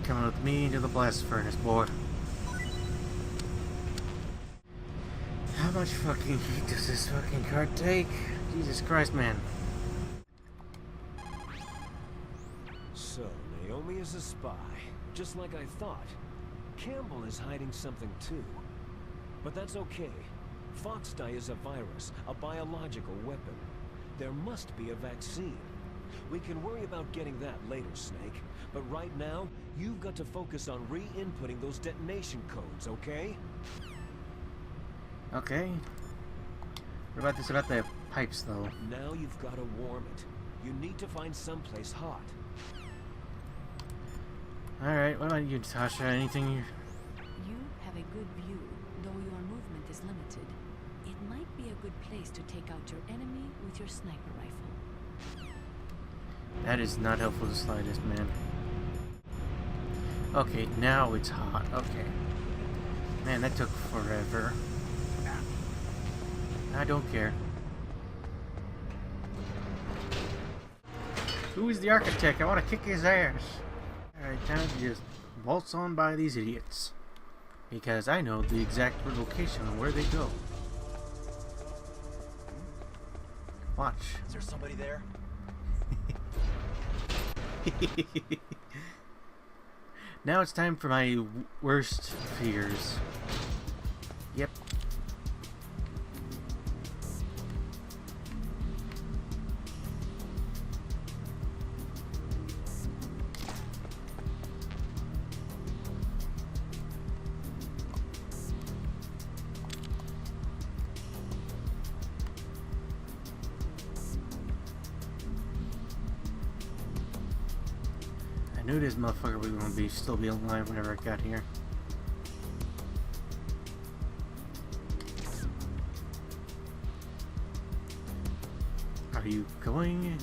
Coming with me into the blast furnace, boy. How much fucking heat does this fucking cart take? Jesus Christ, man. So, Naomi is a spy, just like I thought. Campbell is hiding something too. But that's okay. Fox dye is a virus, a biological weapon. There must be a vaccine. We can worry about getting that later, Snake. But right now, you've got to focus on re-inputting those detonation codes, okay? Okay. What about this about the pipes, though? Now you've got to warm it. You need to find someplace hot. Alright, what about you, Tasha? Anything you... You have a good view, though your movement is limited. It might be a good place to take out your enemy with your sniper rifle. That is not helpful the slightest, man. Okay, now it's hot. Okay. Man, that took forever. I don't care. Who is the architect? I want to kick his ass. Alright, time to just waltz on by these idiots. Because I know the exact location of where they go. Watch. Is there somebody there? Now it's time for my worst fears. Yep. I knew this motherfucker was gonna still be alive whenever I got here. Are you going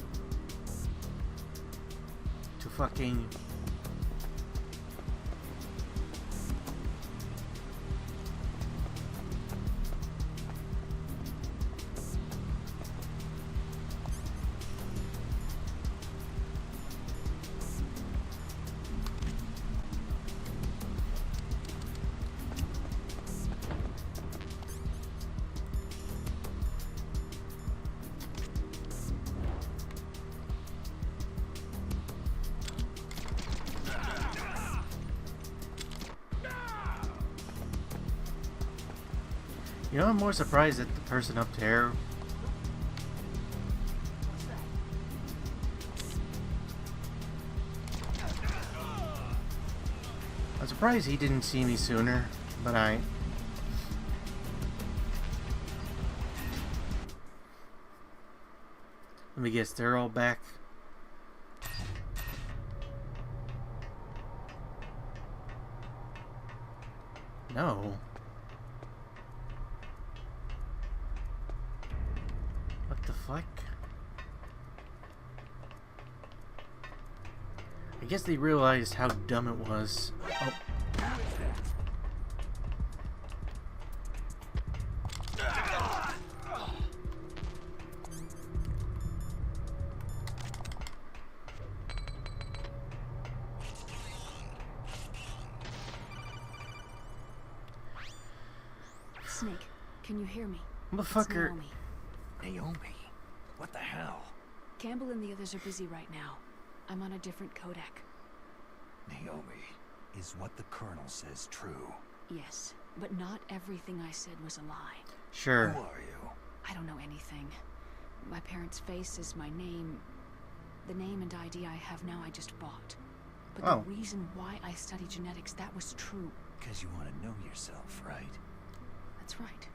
to fucking... You know, I'm more surprised that the person up there... I'm surprised he didn't see me sooner, but let me guess, they're all back. No. What the fuck? I guess they realized how dumb it was. Oh. Snake, can you hear me? Motherfucker. Naomi, what the hell? Campbell and the others are busy right now. I'm on a different codec. Naomi, is what the Colonel says true? Yes, but not everything I said was a lie. Sure. Who are you? I don't know anything. My parents' face is my name. The name and ID I have now I just bought. But Oh. the reason why I study genetics, that was true. Because you want to know yourself, right? That's right.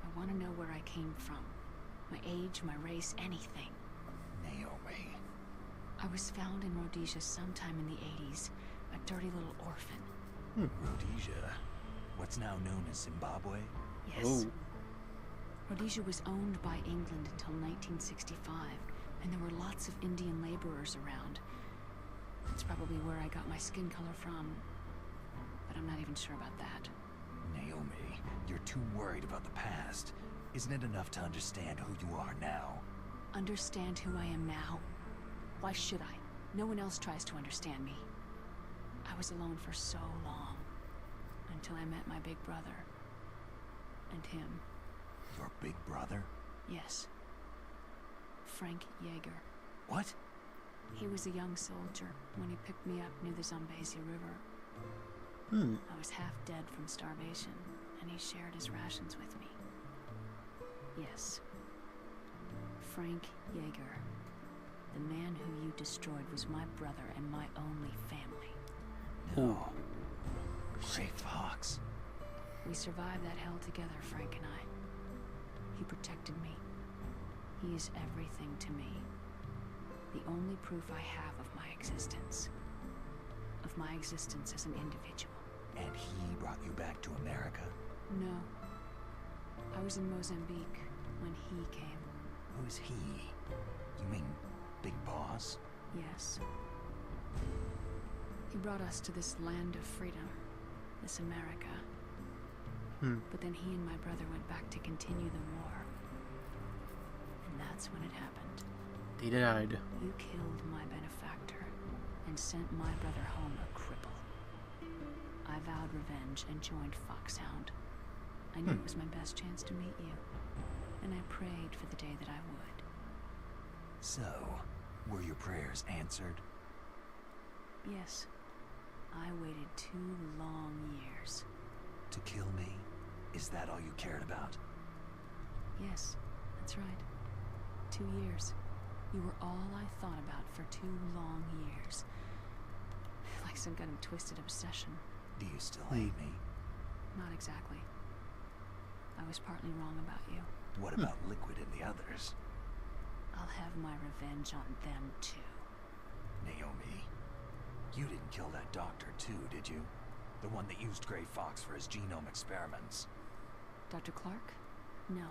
I want to know where I came from. My age, my race, anything. Naomi. I was found in Rhodesia sometime in the 80s. A dirty little orphan. Rhodesia? What's now known as Zimbabwe? Yes. Oh. Rhodesia was owned by England until 1965, and there were lots of Indian laborers around. That's probably where I got my skin color from, but I'm not even sure about that. Naomi, you're too worried about the past. Isn't it enough to understand who you are now? Understand who I am now? Why should I? No one else tries to understand me. I was alone for so long, until I met my big brother. And him. Your big brother? Yes. Frank Yeager. What? He was a young soldier when he picked me up near the Zambezi River. I was half dead from starvation, and he shared his rations with me. Yes. Frank Yeager. The man who you destroyed was my brother and my only family. No. Ray Fox. We survived that hell together, Frank and I. He protected me. He is everything to me. The only proof I have of my existence. Of my existence as an individual. And he brought you back to America? No. I was in Mozambique when he came. Who's he? You mean Big Boss? Yes. He brought us to this land of freedom. This America. But then he and my brother went back to continue the war. And that's when it happened. They died. You killed my benefactor and sent my brother home a cripple. I vowed revenge and joined Foxhound. I knew it was my best chance to meet you, and I prayed for the day that I would. So, were your prayers answered? Yes. I waited 2 long years. To kill me? Is that all you cared about? Yes, that's right. 2 years. You were all I thought about for 2 long years. Like some kind of twisted obsession. Do you still hate me? Not exactly. I was partly wrong about you. What about Liquid and the others? I'll have my revenge on them too. Naomi, You didn't kill that doctor too, did you? The one that used Gray Fox for his genome experiments. Dr. Clark? No.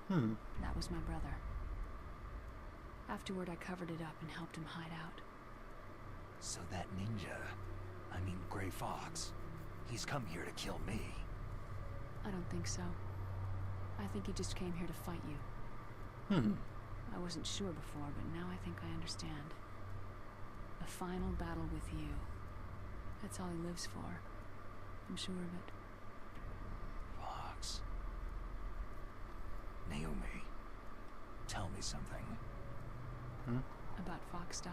Hmm. That was my brother. Afterward, I covered it up and helped him hide out. So that ninja, I mean Gray Fox, he's come here to kill me. I don't think so. I think he just came here to fight you. I wasn't sure before, but now I think I understand. A final battle with you. That's all he lives for. I'm sure of it. Fox. Naomi, tell me something. About Foxdie?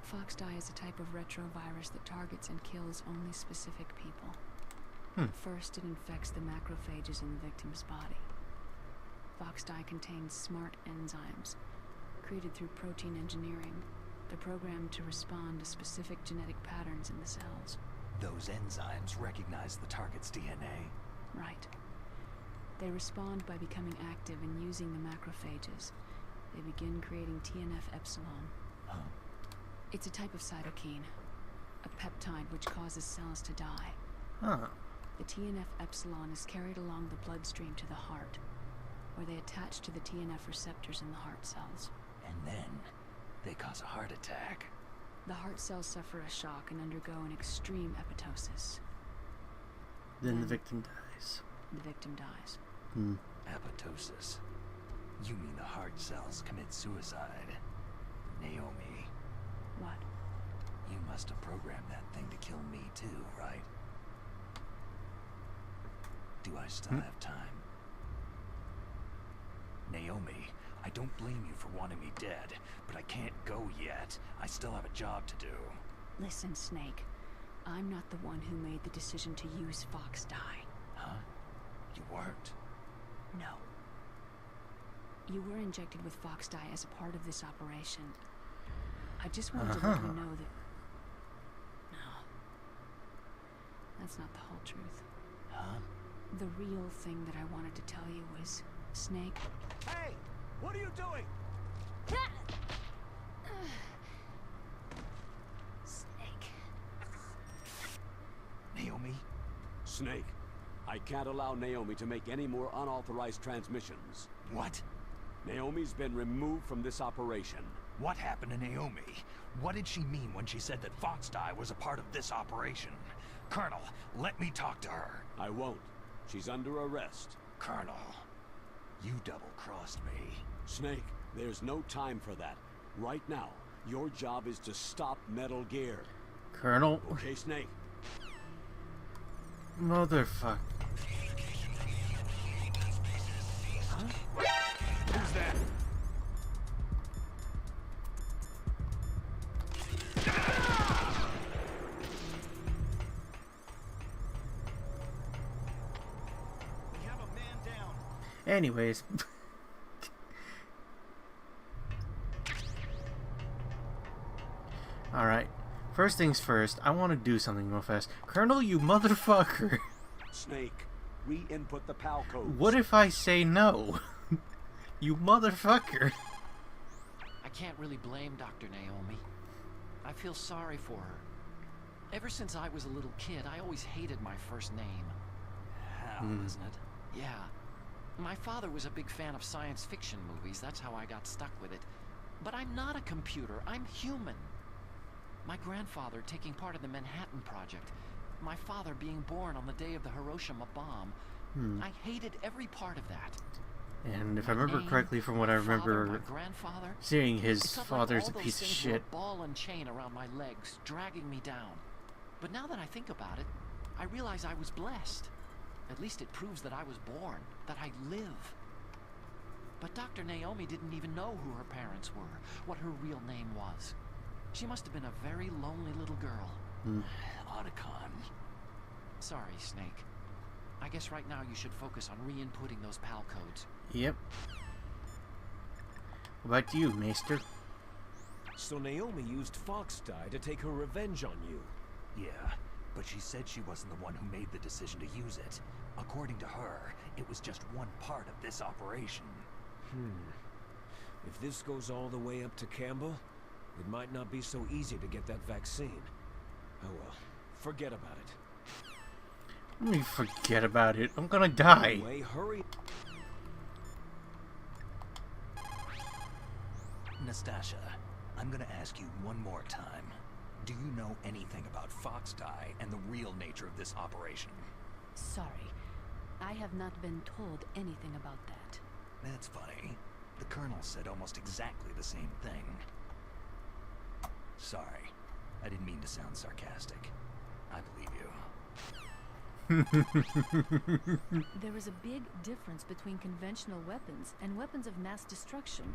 Foxdie is a type of retrovirus that targets and kills only specific people. First, it infects the macrophages in the victim's body. Foxdie contains smart enzymes, created through protein engineering. They're programmed to respond to specific genetic patterns in the cells. Those enzymes recognize the target's DNA. Right. They respond by becoming active and using the macrophages. They begin creating TNF-epsilon. Huh? It's a type of cytokine, a peptide which causes cells to die. Huh. The TNF-epsilon is carried along the bloodstream to the heart, where they attach to the TNF receptors in the heart cells. And then, they cause a heart attack. The heart cells suffer a shock and undergo an extreme apoptosis. Then the victim dies. The victim dies. Apoptosis. You mean the heart cells commit suicide? Naomi, What? you must have programmed that thing to kill me too, right? Do I still have time? Naomi, I don't blame you for wanting me dead, but I can't go yet. I still have a job to do. Listen, Snake. I'm not the one who made the decision to use Foxdie. Huh? You weren't? No. You were injected with Foxdie as a part of this operation. I just wanted to let you know that... No. That's not the whole truth. Huh? The real thing that I wanted to tell you was, Snake... Hey! What are you doing? Snake. Naomi? Snake, I can't allow Naomi to make any more unauthorized transmissions. What? Naomi's been removed from this operation. What happened to Naomi? What did she mean when she said that Foxdie was a part of this operation? Colonel, let me talk to her. I won't. She's under arrest. Colonel, you double-crossed me. Snake, there's no time for that. Right now, your job is to stop Metal Gear. Colonel? Okay, Snake? Motherfucker. Huh? Who's that? We have a man down. Anyways. Alright. First things first, I want to do something real fast. Colonel, you motherfucker. Snake, re-input the PAL codes. What if I say no? You motherfucker. I can't really blame Dr. Naomi. I feel sorry for her. Ever since I was a little kid, I always hated my first name. Hal, isn't it? Yeah. My father was a big fan of science fiction movies. That's how I got stuck with it. But I'm not a computer. I'm human. My grandfather taking part in the Manhattan Project. My father being born on the day of the Hiroshima bomb. I hated every part of that. And if I remember correctly from what I remember seeing, his father's a piece of shit. A ball and chain around my legs, dragging me down. But now that I think about it, I realize I was blessed. At least it proves that I was born, that I live. But Dr. Naomi didn't even know who her parents were, what her real name was. She must have been a very lonely little girl. Otacon. Sorry, Snake. I guess right now you should focus on re-inputting those PAL codes. Yep. What about you, Maester? So Naomi used Foxdie to take her revenge on you. Yeah, but she said she wasn't the one who made the decision to use it. According to her, it was just one part of this operation. If this goes all the way up to Campbell, it might not be so easy to get that vaccine. Oh well, forget about it. Let me forget about it. I'm gonna die. Anyway, hurry. Nastasha, I'm gonna ask you one more time. Do you know anything about Fox Die and the real nature of this operation? Sorry. I have not been told anything about that. That's funny. The Colonel said almost exactly the same thing. Sorry. I didn't mean to sound sarcastic. I believe you. There is a big difference between conventional weapons and weapons of mass destruction.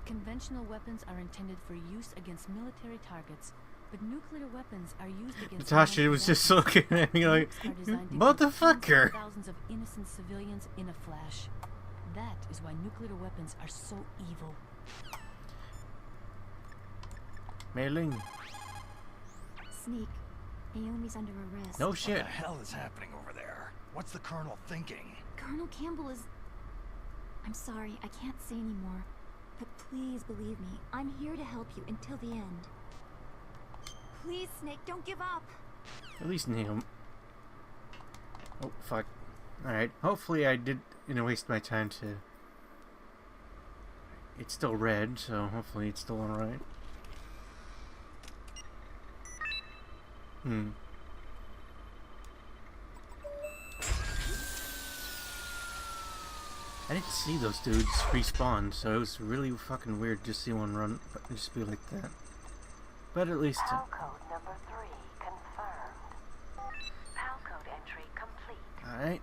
Conventional weapons are intended for use against military targets, but nuclear weapons are used against... Natasha was just looking at me like, motherfucker! Thousands of innocent civilians in a flash. That is why nuclear weapons are so evil. Mei Ling. Snake, Naomi's under arrest. No shit. What the hell is happening over there? What's the Colonel thinking? Colonel Campbell is... I'm sorry, I can't say anymore. But please believe me, I'm here to help you until the end. Please, Snake, don't give up. At least Naomi. Oh, fuck. Alright. Hopefully I didn't waste my time to... It's still red, so hopefully it's still alright. I didn't see those dudes respawn, so it was really fucking weird to see one run, just be like that. But at least... PAL code number 3 confirmed. PAL code entry complete. Alright.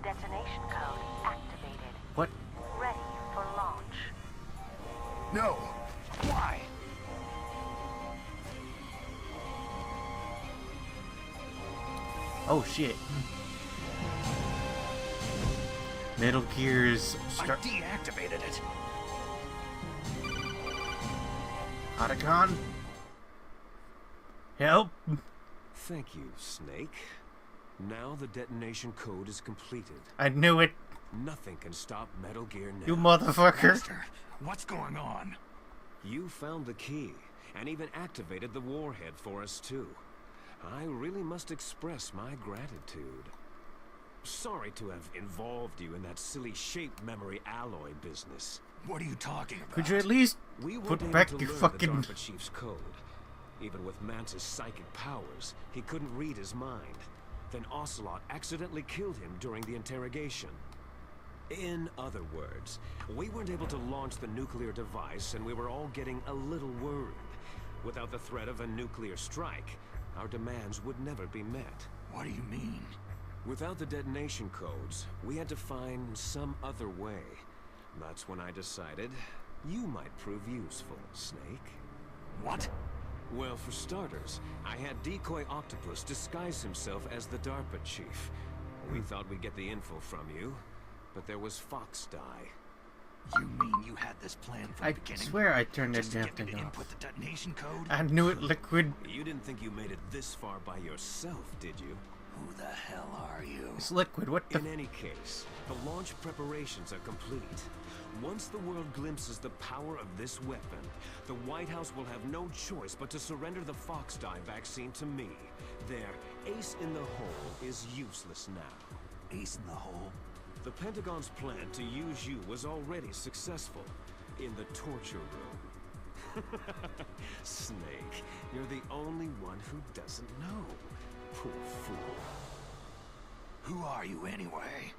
Detonation code activated. What? Ready for launch. No! Why? Oh shit. Metal Gear's I deactivated it. Otacon? Help! Thank you, Snake. Now the detonation code is completed. I knew it, Nothing can stop Metal Gear now. you motherfucker. Master, what's going on? You found the key, and even activated the warhead for us too. I really must express my gratitude. Sorry to have involved you in that silly shape memory alloy business. What are you talking about? Could you at least We weren't put able back to your learn fucking... the DARPA chief's code. Even with Mance's psychic powers, he couldn't read his mind. Then Ocelot accidentally killed him during the interrogation. In other words, we weren't able to launch the nuclear device, and we were all getting a little worried. Without the threat of a nuclear strike, our demands would never be met. What do you mean? Without the detonation codes, we had to find some other way. That's when I decided you might prove useful, Snake. What? Well, for starters, I had Decoy Octopus disguise himself as the DARPA chief. We thought we'd get the info from you, but there was Fox Die. You mean you had this plan from I the beginning? swear I turned that Just to damn get me thing to off. input the detonation code? I knew it, Liquid. You didn't think you made it this far by yourself, did you? Who the hell are you? It's Liquid, what the... In any case, the launch preparations are complete. Once the world glimpses the power of this weapon, the White House will have no choice but to surrender the Fox Die vaccine to me. Their ace in the hole is useless now. Ace in the hole? The Pentagon's plan to use you was already successful in the torture room. Snake, you're the only one who doesn't know. Poor fool. Who are you anyway?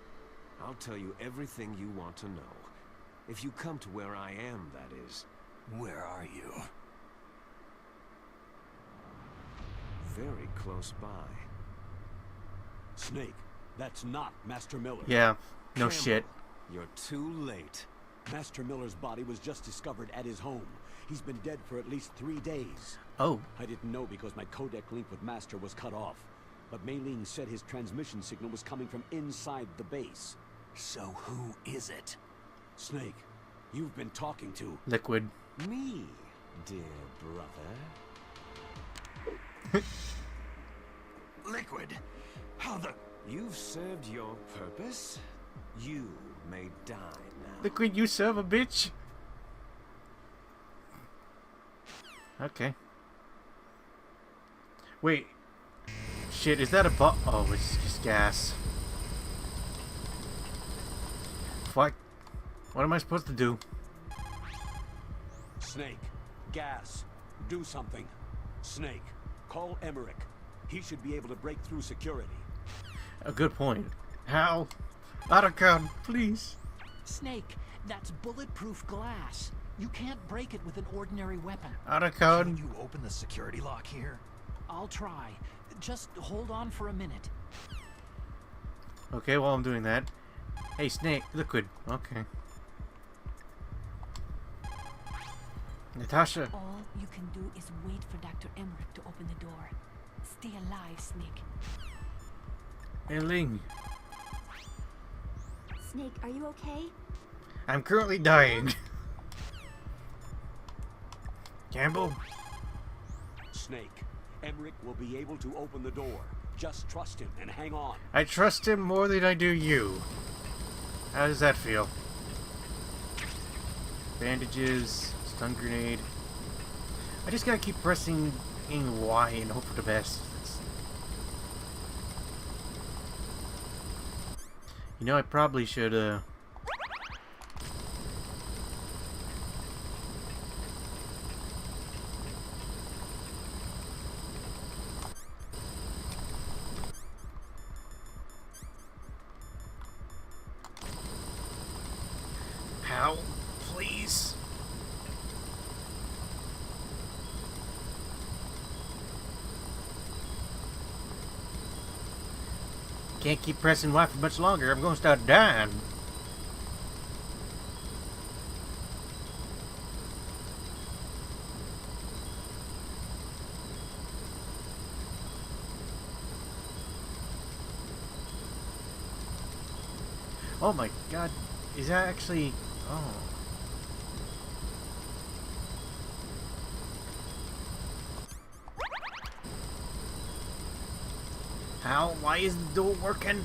I'll tell you everything you want to know. If you come to where I am, that is. Where are you? Very close by. Snake, that's not Master Miller. Yeah, no Campbell, shit. You're too late. Master Miller's body was just discovered at his home. He's been dead for at least 3 days. Oh, I didn't know because my codec link with Master was cut off. But Mei Ling said his transmission signal was coming from inside the base. So who is it? Snake, you've been talking to... Liquid. Me, dear brother. Liquid! How the... You've served your purpose. You may die now. Liquid, you son of a bitch. Okay. Wait. Shit, is that a oh, it's just gas. Fuck. What am I supposed to do? Snake, gas, do something. Snake, call Emmerich. He should be able to break through security. A good point. How? Otacon, please. Snake, that's bulletproof glass. You can't break it with an ordinary weapon. Otacon. Can you open the security lock here? I'll try. Just hold on for a minute. Okay, while I'm doing that. Hey, Snake, liquid. Okay. Natasha. All you can do is wait for Dr. Emmerich to open the door. Stay alive, Snake. Hey, Ling. Snake, are you okay? I'm currently dying. Campbell? Snake, Emmerich will be able to open the door. Just trust him and hang on. I trust him more than I do you. How does that feel? Bandages, stun grenade. I just gotta keep pressing in Y and hope for the best. You know, I probably should, How? Please? Can't keep pressing Y for much longer. I'm going to start dying. Oh my god. Is that actually... Oh. How? Why is the door working?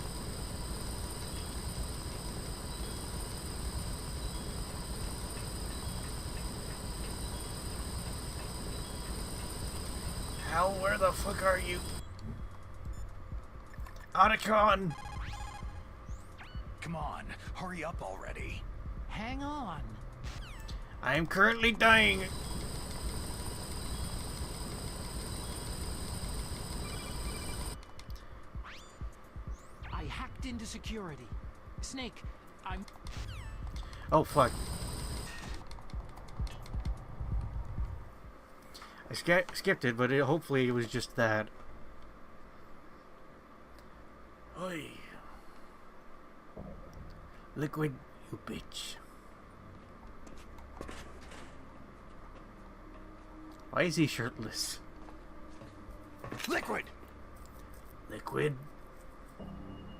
How? Where the fuck are you? Otacon! Come on, hurry up already. Hang on. I am currently dying. I hacked into security. Snake, I'm... Oh fuck. I skipped it, but hopefully it was just that. Oi. Liquid, you bitch. Why is he shirtless? Liquid! Liquid?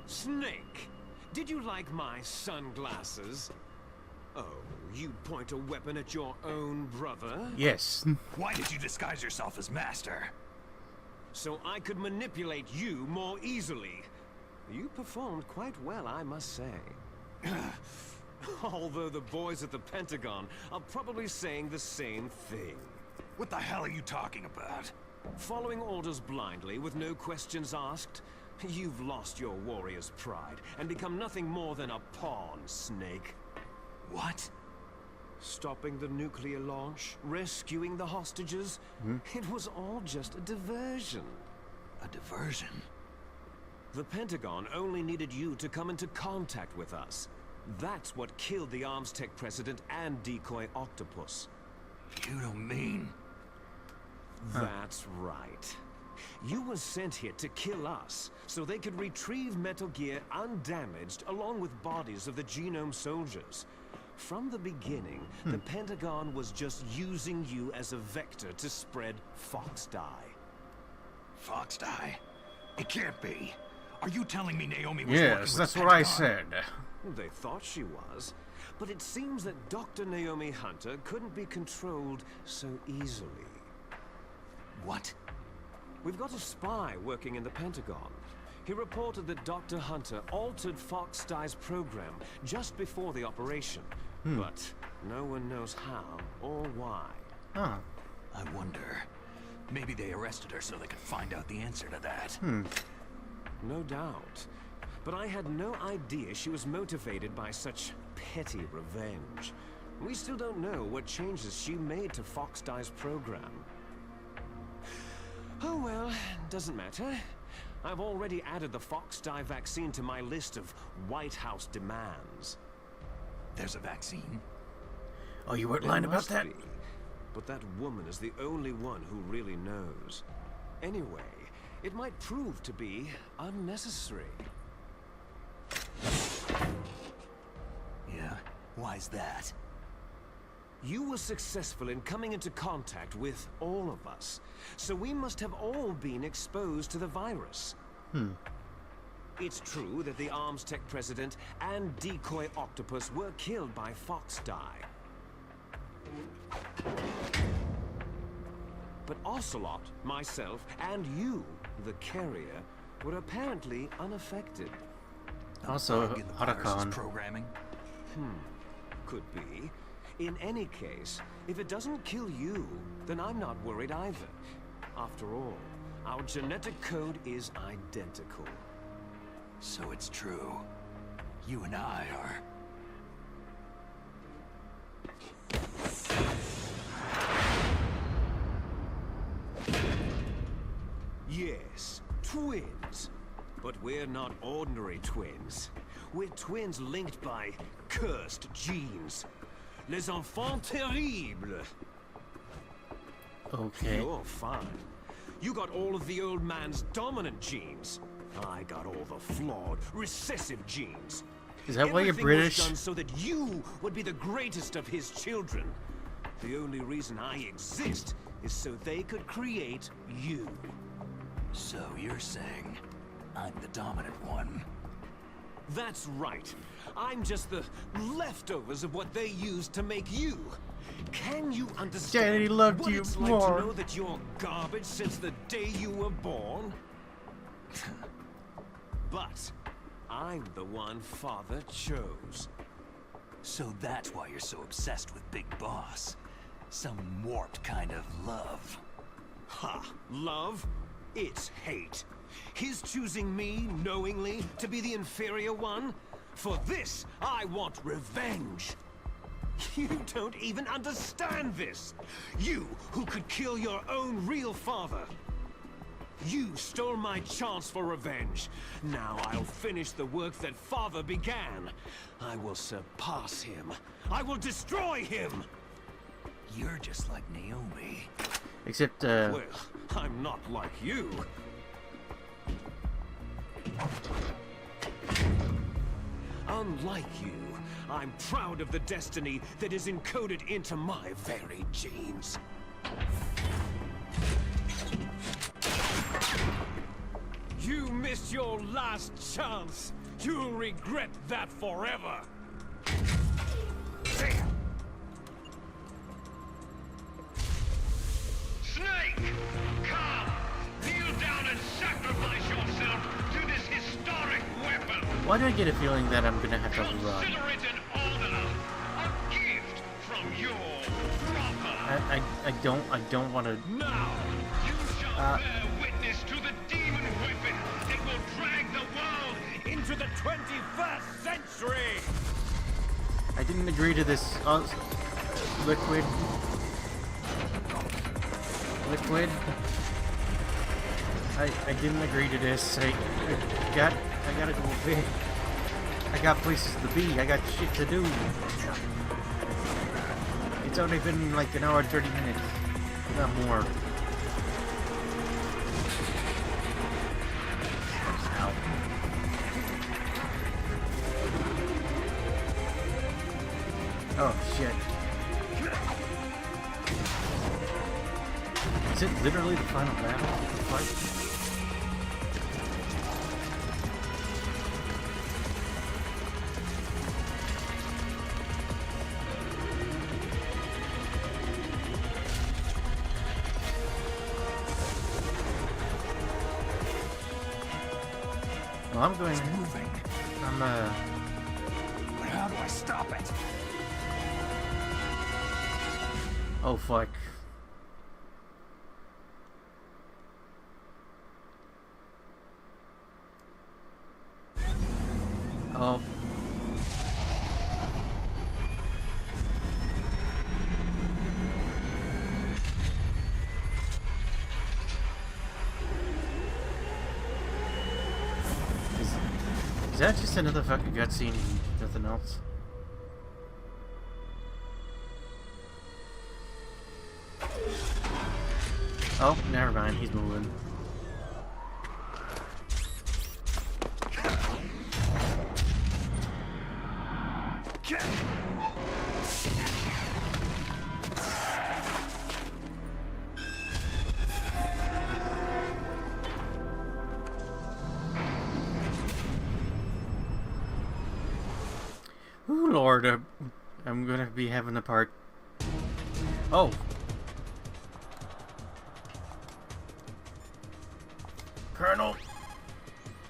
Snake, did you like my sunglasses? Oh, you point a weapon at your own brother? Yes. Why did you disguise yourself as master? So I could manipulate you more easily. You performed quite well, I must say. Although the boys at the Pentagon are probably saying the same thing. What the hell are you talking about? Following orders blindly with no questions asked, you've lost your warrior's pride and become nothing more than a pawn, Snake. What? Stopping the nuclear launch, rescuing the hostages, it was all just a diversion. A diversion? The Pentagon only needed you to come into contact with us. That's what killed the Arms Tech president and decoy octopus. You don't mean... That's right. You were sent here to kill us, so they could retrieve Metal Gear undamaged along with bodies of the Genome soldiers. From the beginning, the Pentagon was just using you as a vector to spread Fox Dye. Fox Dye? It can't be. Are you telling me Naomi was working Yes, with that's the what I Pentagon? said. They thought she was, but it seems that Dr. Naomi Hunter couldn't be controlled so easily. What? We've got a spy working in the Pentagon. He reported that Dr. Hunter altered Fox Dye's program just before the operation. But no one knows how or why. Huh. I wonder, Maybe they arrested her so they could find out the answer to that. No doubt. But I had no idea she was motivated by such petty revenge. We still don't know what changes she made to Fox-Die's program. Oh well, doesn't matter. I've already added the Fox-Die vaccine to my list of White House demands. There's a vaccine? Oh, you weren't lying about that? Be. But that woman is the only one who really knows. Anyway, it might prove to be unnecessary. Yeah? Why's that? You were successful in coming into contact with all of us, so we must have all been exposed to the virus. It's true that the Arms Tech president and decoy octopus were killed by Fox-Die. But Ocelot, myself, and you, the carrier, were apparently unaffected. Also, Bug in the virus's Otacon. programming? Could be. In any case, if it doesn't kill you, then I'm not worried either. After all, our genetic code is identical. So it's true. You and I are... Yes, twins. But we're not ordinary twins. We're twins linked by cursed genes. Les enfants terribles. Okay. You're fine. You got all of the old man's dominant genes. I got all the flawed, recessive genes. Is that why you're Everything British? was done so that you would be the greatest of his children. The only reason I exist is so they could create you. So you're saying I'm the dominant one? That's right. I'm just the leftovers of what they used to make you. Can you understand Daddy loved what you it's more. like to know that you're garbage since the day you were born? But I'm the one Father chose. So that's why you're so obsessed with Big Boss. Some warped kind of love. Ha! Love? It's hate. His choosing me, knowingly, to be the inferior one? For this, I want revenge. You don't even understand this. You, who could kill your own real father. You stole my chance for revenge. Now I'll finish the work that Father began. I will surpass him. I will destroy him. You're just like Naomi. Except, Well, I'm not like you. Unlike you, I'm proud of the destiny that is encoded into my very genes. You missed your last chance. You'll regret that forever. Snake! Come! Kneel down and sacrifice yourself to this historic weapon! why do I get a feeling that I'm gonna have to run? Consider it an honor, a gift from your brother. I don't want to. Now, you shall bear witness to the demon weapon that will drag the world Into the 21st century! I didn't agree to this. Liquid. I didn't agree to this. I gotta go away. I got places to be. I got shit to do. It's only been like an hour and 30 minutes. Not more. Ow. Oh shit. Is it literally the final battle? The fight? Well, I'm going. It's moving. But how do I stop it? Oh fuck. Oh. Is that just another fucking cutscene and nothing else? Oh, never mind, he's moving. Ooh, Lord, I'm gonna be having a part. Oh. Colonel.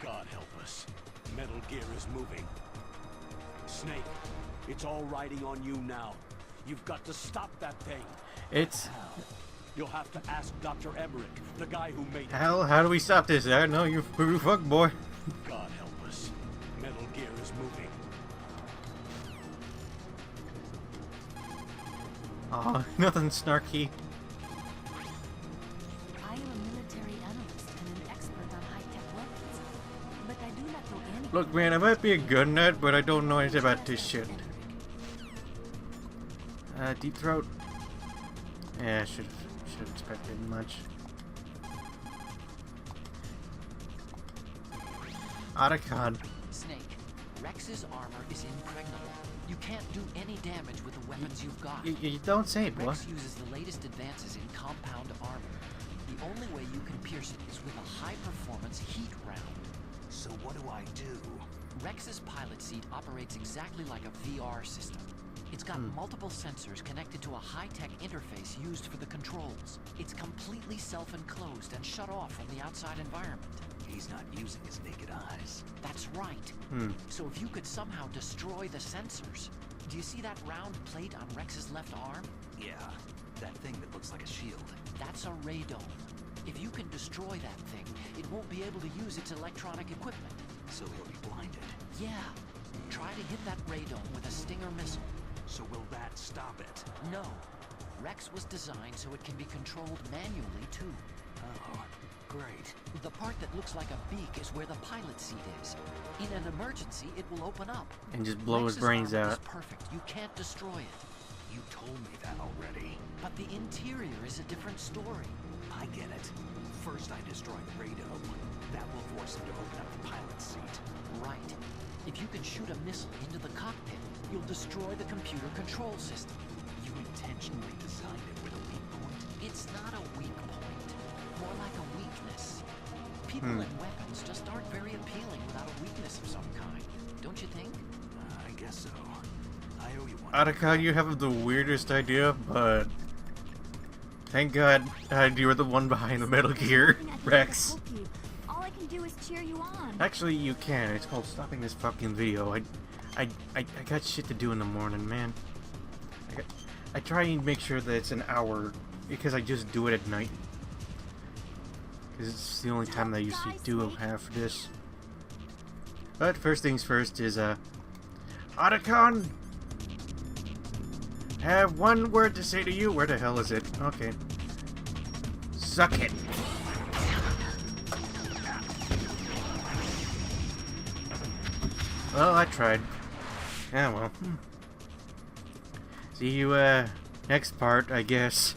God help us. Metal Gear is moving. Snake, it's all riding on you now. You've got to stop that thing. It's... You'll have to ask Dr. Emmerich, the guy who made it. How do we stop this? I know you fuck boy. God help us. Metal Gear is moving. Aw, nothing snarky. I am a military analyst and an expert on high-tech weapons, but I do not know anything. Look, man, I might be a gun nut, but I don't know anything about this shit. Deep throat. Yeah, I should have expected much. Otacon. Snake, Rex's armor is impregnable. You can't do any damage with the weapons you've got. You don't say, boy. Rex uses the latest advances in compound armor. The only way you can pierce it is with a high-performance heat round. So what do I do? Rex's pilot seat operates exactly like a VR system. It's got multiple sensors connected to a high-tech interface used for the controls. It's completely self-enclosed and shut off from the outside environment. He's not using his naked eyes. That's right. So if you could somehow destroy the sensors... Do you see that round plate on Rex's left arm? Yeah, that thing that looks like a shield. That's a radome. If you can destroy that thing, it won't be able to use its electronic equipment. So he'll be blinded. Yeah. Try to hit that radome with a Stinger missile. So will that stop it? No. Rex was designed so it can be controlled manually, too. Oh, great. The part that looks like a beak is where the pilot seat is. In an emergency, it will open up. And just blow his Rex's brains armor out. is perfect. You can't destroy it. You told me that already. But the interior is a different story. I get it. First I destroy the radome. That will force him to open up the pilot seat. Right. If you can shoot a missile into the cockpit, you'll destroy the computer control system. You intentionally designed it with a weak point? It's not a weak point. More like a weakness. People and weapons just aren't very appealing without a weakness of some kind. Don't you think? I guess so. I owe you one. Otacon, you have the weirdest idea, but... Thank God you were the one behind the Metal Gear, Rex. All I can do is cheer you on. Actually, you can. It's called stopping this fucking video. I got shit to do in the morning, man. I try and make sure that it's an hour because I just do it at night. Because it's the only time that I usually do have this. But first things first is Otacon! Have one word to say to you. Where the hell is it? Okay. Suck it. Well, I tried. Yeah, well. See you, next part, I guess.